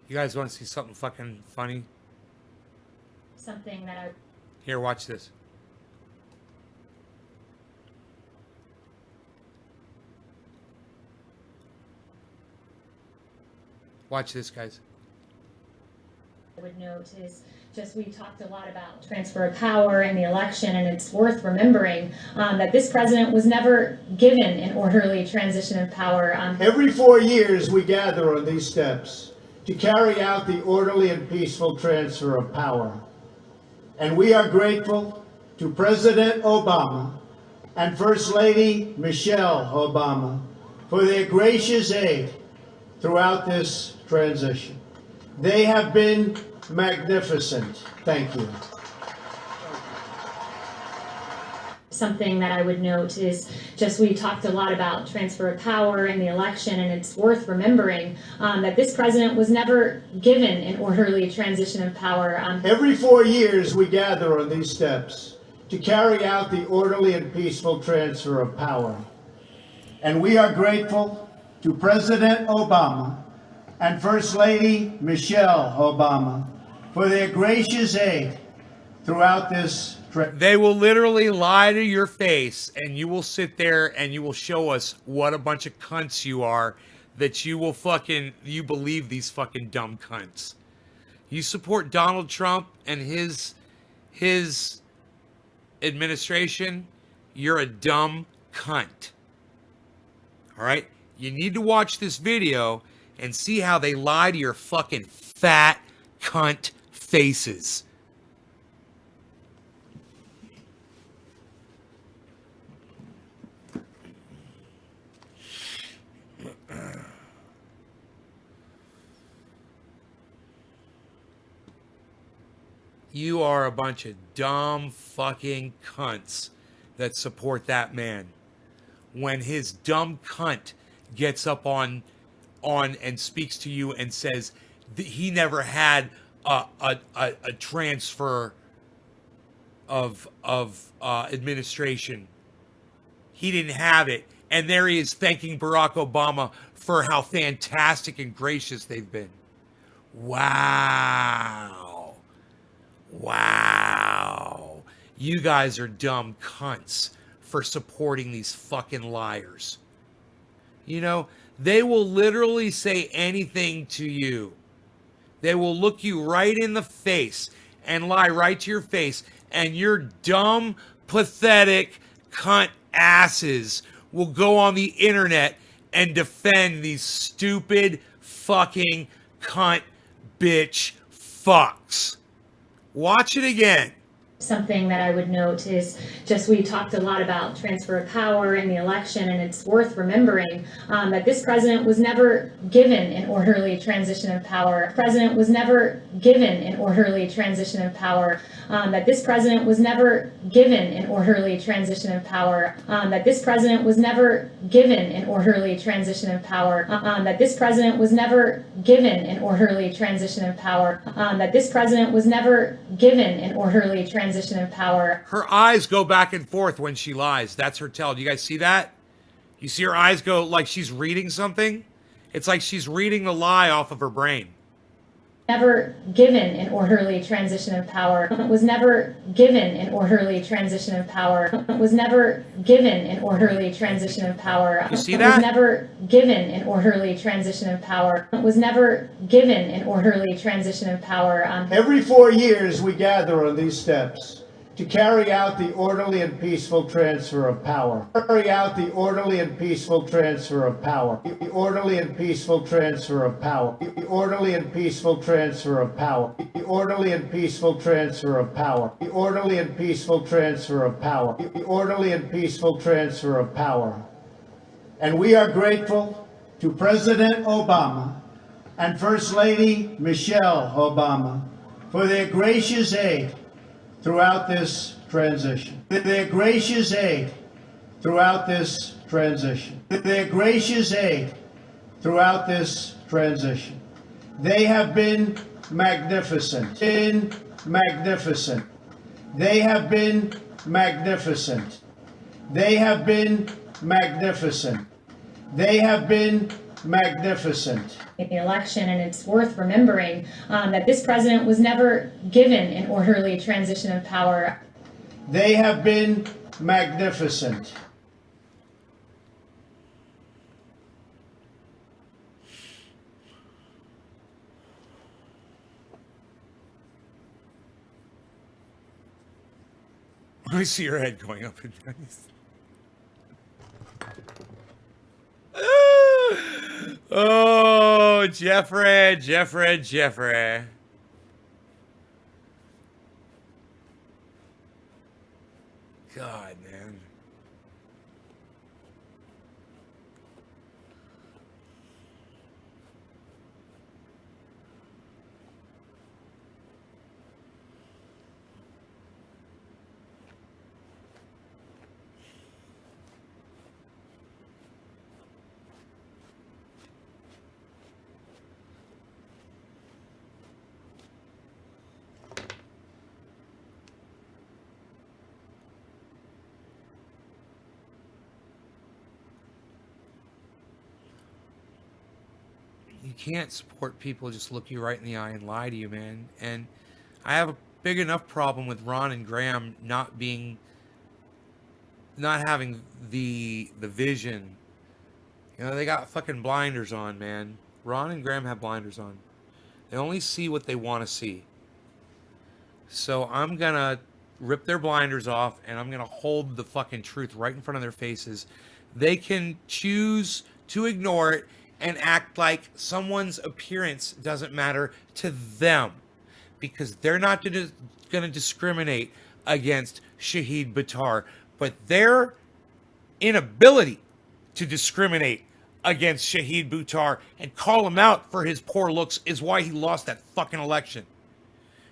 You guys want to see something fucking funny? Something that I Here, watch this. Watch this, guys. would note is just we talked a lot about transfer of power in the election, and it's worth remembering that this president was never given an orderly transition of power. Every 4 years, we gather on these steps to carry out the orderly and peaceful transfer of power. And we are grateful to President Obama and First Lady Michelle Obama for their gracious aid throughout this transition. They have been magnificent. Thank you. Something that I would note is just we talked a lot about transfer of power in the election, and it's worth remembering that this president was never given an orderly transition of power. Every 4 years, we gather on these steps to carry out the orderly and peaceful transfer of power. And we are grateful to President Obama and First Lady Michelle Obama for their gracious aid throughout this transition. They will literally lie to your face, and you will sit there and you will show us what a bunch of cunts you are, that you believe these fucking dumb cunts. You support Donald Trump and his administration, you're a dumb cunt. All right? You need to watch this video and see how they lie to your fucking fat cunt faces. You are a bunch of dumb fucking cunts that support that man. When his dumb cunt gets up on and speaks to you and says that he never had a transfer of administration. He didn't have it. And there he is thanking Barack Obama for how fantastic and gracious they've been. Wow. Wow. You guys are dumb cunts for supporting these fucking liars. You know, they will literally say anything to you. They will look you right in the face and lie right to your face, and your dumb, pathetic cunt asses will go on the internet and defend these stupid fucking cunt bitch fucks. Watch it again. Something that I would note is just we talked a lot about transfer of power in the election, and it's worth remembering that this president was never given an orderly transition of power. President was never given an orderly transition of power. That this president was never given an orderly transition of power. That this president was never given an orderly transition of power. That this president was never given an orderly transition of power. That this president was never given an orderly transition of power. Her eyes go back and forth when she lies. That's her tell. Do you guys see that? You see her eyes go like she's reading something? It's like she's reading the lie off of her brain. Never given an orderly transition of power. Was never given an orderly transition of power. Was never given an orderly transition of power. You see that? Was never given an orderly transition of power. Was never given an orderly transition of power. Every 4 years, we gather on these steps to carry out the orderly and peaceful transfer of power. Carry out the orderly and peaceful transfer of power. The orderly and peaceful transfer of power. The orderly and peaceful transfer of power. The orderly and peaceful transfer of power. The orderly and peaceful transfer of power. The orderly and peaceful transfer of power. And we are grateful to President Obama and First Lady Michelle Obama for their gracious aid throughout this transition. Their gracious aid throughout this transition. Their gracious aid throughout this transition. They have been magnificent. Been magnificent. They have been magnificent. They have been magnificent. They have been magnificent. In the election, and it's worth remembering that this president was never given an orderly transition of power. They have been magnificent. I see your head going up and down. Oh, Jeffrey. God, man. You can't support people who just look you right in the eye and lie to you, man. And I have a big enough problem with Ron and Graham not having the vision. You know, they got fucking blinders on, man. Ron and Graham have blinders on. They only see what they want to see. So I'm gonna rip their blinders off and I'm gonna hold the fucking truth right in front of their faces. They can choose to ignore it and act like someone's appearance doesn't matter to them, because they're not going to discriminate against Shahid Buttar, but their inability to discriminate against Shahid Buttar and call him out for his poor looks is why he lost that fucking election.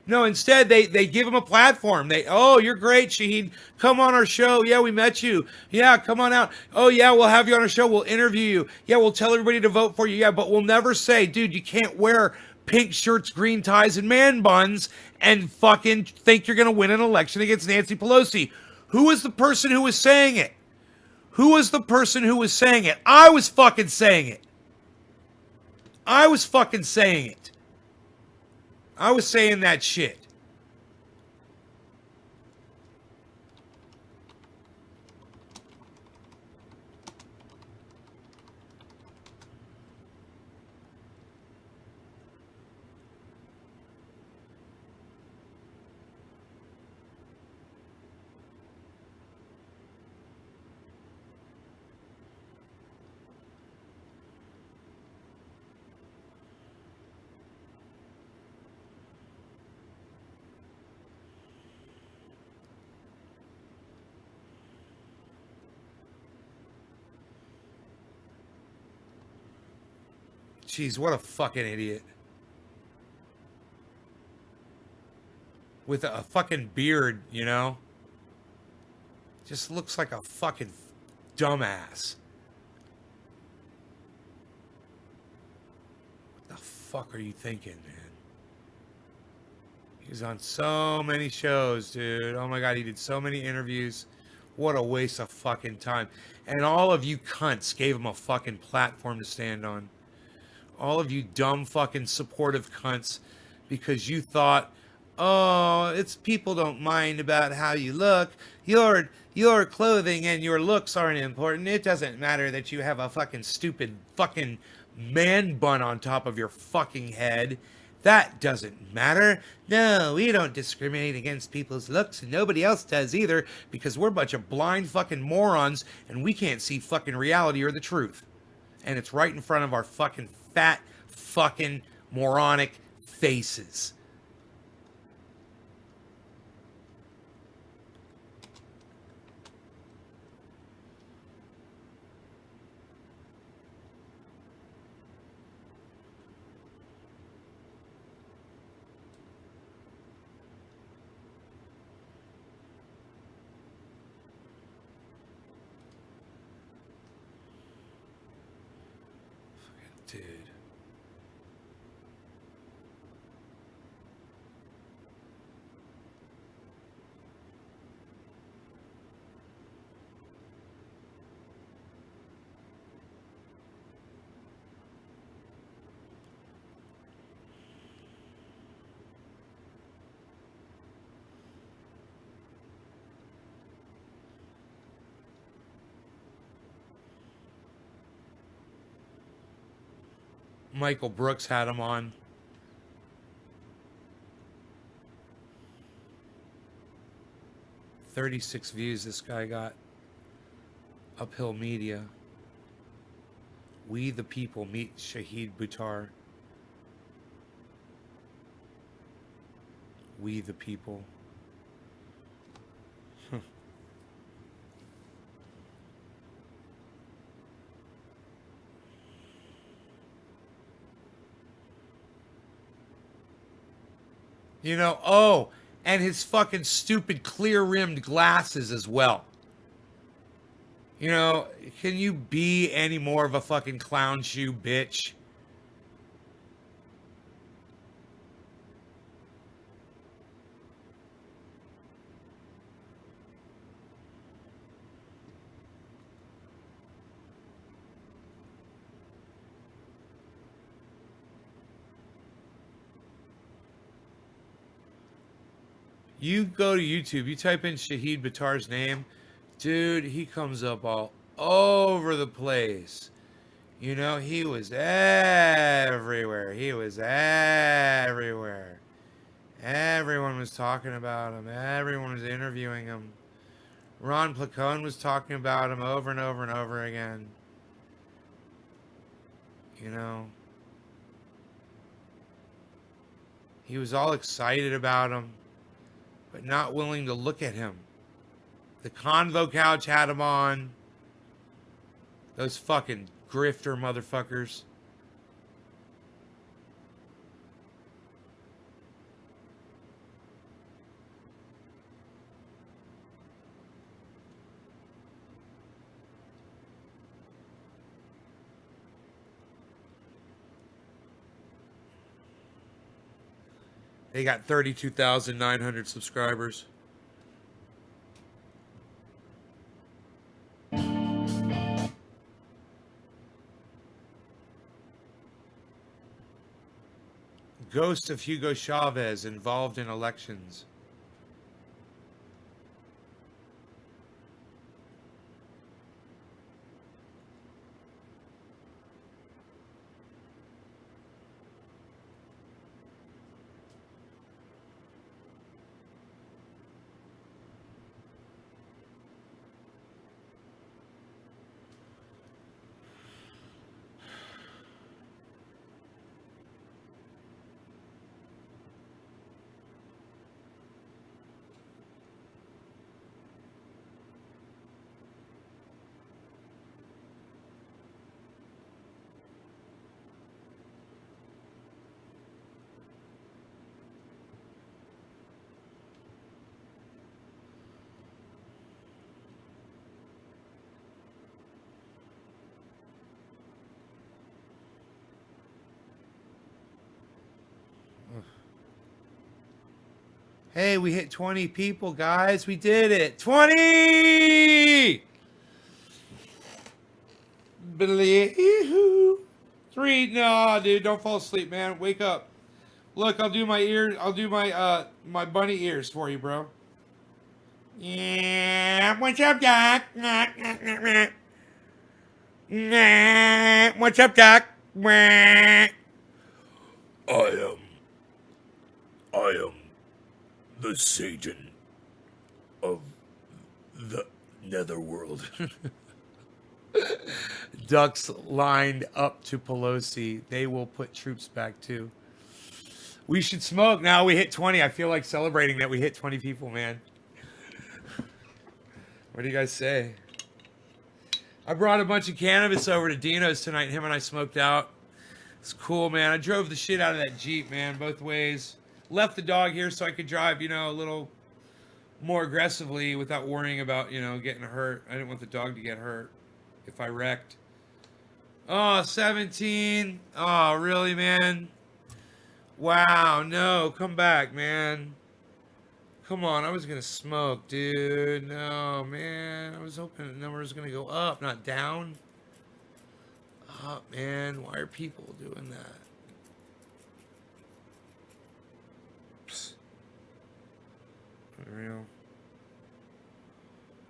No, instead they give him a platform. Oh, you're great, Shahid. Come on our show. Yeah, we met you. Yeah, come on out. Oh yeah, we'll have you on our show. We'll interview you. Yeah, we'll tell everybody to vote for you. Yeah, but we'll never say, dude, you can't wear pink shirts, green ties, and man buns and fucking think you're gonna win an election against Nancy Pelosi. Who was the person who was saying it? Who was the person who was saying it? I was fucking saying it. I was fucking saying it. I was saying that shit. Jeez, what a fucking idiot. With a fucking beard, you know? Just looks like a fucking dumbass. What the fuck are you thinking, man? He's on so many shows, dude. Oh my god, he did so many interviews. What a waste of fucking time. And all of you cunts gave him a fucking platform to stand on. All of you dumb fucking supportive cunts, because you thought, oh, it's people don't mind about how you look. Your clothing and your looks aren't important. It doesn't matter that you have a fucking stupid fucking man bun on top of your fucking head. That doesn't matter. No, we don't discriminate against people's looks, and nobody else does either, because we're a bunch of blind fucking morons, and we can't see fucking reality or the truth. And it's right in front of our fucking fat fucking moronic faces. Dude. Michael Brooks had him on. "36 views this guy got. Uphill Media. We the People meet Shahid Buttar. We the People. You know, oh, and his fucking stupid clear-rimmed glasses as well. You know, can you be any more of a fucking clown shoe bitch? You go to YouTube, you type in Shahid Buttar's name, dude, he comes up all over the place. You know, he was everywhere. He was everywhere. Everyone was talking about him. Everyone was interviewing him. Ron Placone was talking about him over and over and over again. You know, he was all excited about him, but not willing to look at him. The Convo Couch had him on. Those fucking grifter motherfuckers. They got 32,900 subscribers. Ghost of Hugo Chavez involved in elections. Hey, we hit 20 people, guys. We did it. 20! Believe. 3. No, dude, don't fall asleep, man. Wake up. Look, I'll do my ears. I'll do my my bunny ears for you, bro. Yeah. What's up, Doc? What's up, Doc? I am the Satan of the Netherworld. Ducks lined up to Pelosi. They will put troops back too. We should smoke. Now we hit 20. I feel like celebrating that we hit 20 people, man. What do you guys say? I brought a bunch of cannabis over to Dino's tonight. Him and I smoked out. It's cool, man. I drove the shit out of that Jeep, man, both ways. Left the dog here so I could drive, a little more aggressively without worrying about, getting hurt. I didn't want the dog to get hurt if I wrecked. Oh, 17. Oh, really, man? Wow, no. Come back, man. Come on, I was going to smoke, dude. No, man. I was hoping the number was going to go up, not down. Up, man. Why are people doing that? Psst. Unreal.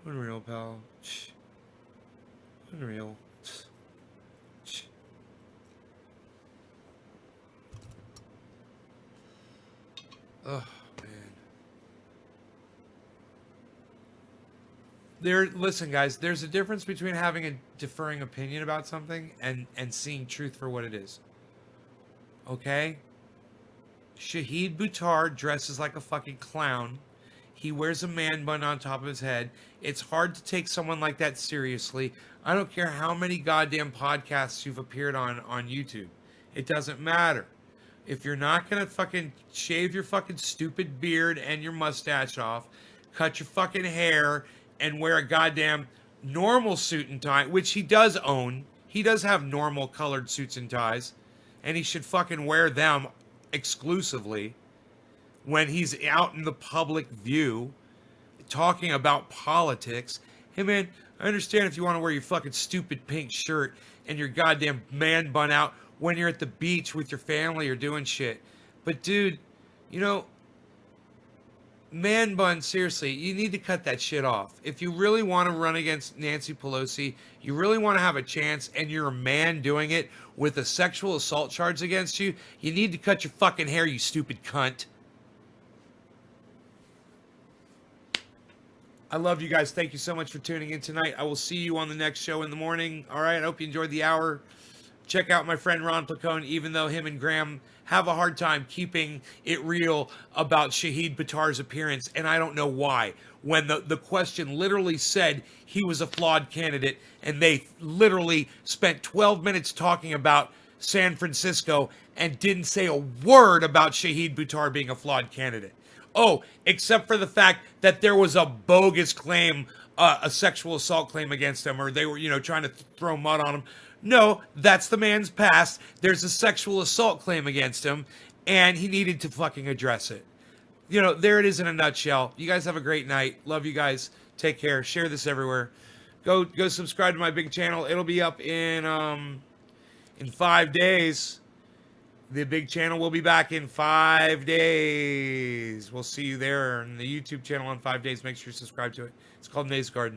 Unreal, pal. Unreal. Oh, man. Listen, guys, there's a difference between having a differing opinion about something and seeing truth for what it is. Okay? Shahid Buttar dresses like a fucking clown. He wears a man bun on top of his head. It's hard to take someone like that seriously. I don't care how many goddamn podcasts you've appeared on YouTube. It doesn't matter. If you're not going to fucking shave your fucking stupid beard and your mustache off, cut your fucking hair, and wear a goddamn normal suit and tie, which he does own. He does have normal colored suits and ties, and he should fucking wear them exclusively when he's out in the public view talking about politics. Hey, man, I understand if you want to wear your fucking stupid pink shirt and your goddamn man bun out when you're at the beach with your family or doing shit. But, dude, man bun, seriously, you need to cut that shit off. If you really want to run against Nancy Pelosi, you really want to have a chance, and you're a man doing it with a sexual assault charge against you, you need to cut your fucking hair, you stupid cunt. I love you guys. Thank you so much for tuning in tonight. I will see you on the next show in the morning. All right, I hope you enjoyed the hour. Check out my friend Ron Placone, even though him and Graham have a hard time keeping it real about Shahid Buttar's appearance, and I don't know why. When the question literally said he was a flawed candidate, and they literally spent 12 minutes talking about San Francisco and didn't say a word about Shahid Buttar being a flawed candidate. Oh, except for the fact that there was a bogus claim, a sexual assault claim against him, or they were, trying to throw mud on him. No, that's the man's past. There's a sexual assault claim against him, and he needed to fucking address it. There it is in a nutshell. You guys have a great night. Love you guys. Take care. Share this everywhere. Go subscribe to my big channel. It'll be up in 5 days. The big channel will be back in 5 days. We'll see you there on the YouTube channel in 5 days. Make sure you subscribe to it. It's called Nays Garden.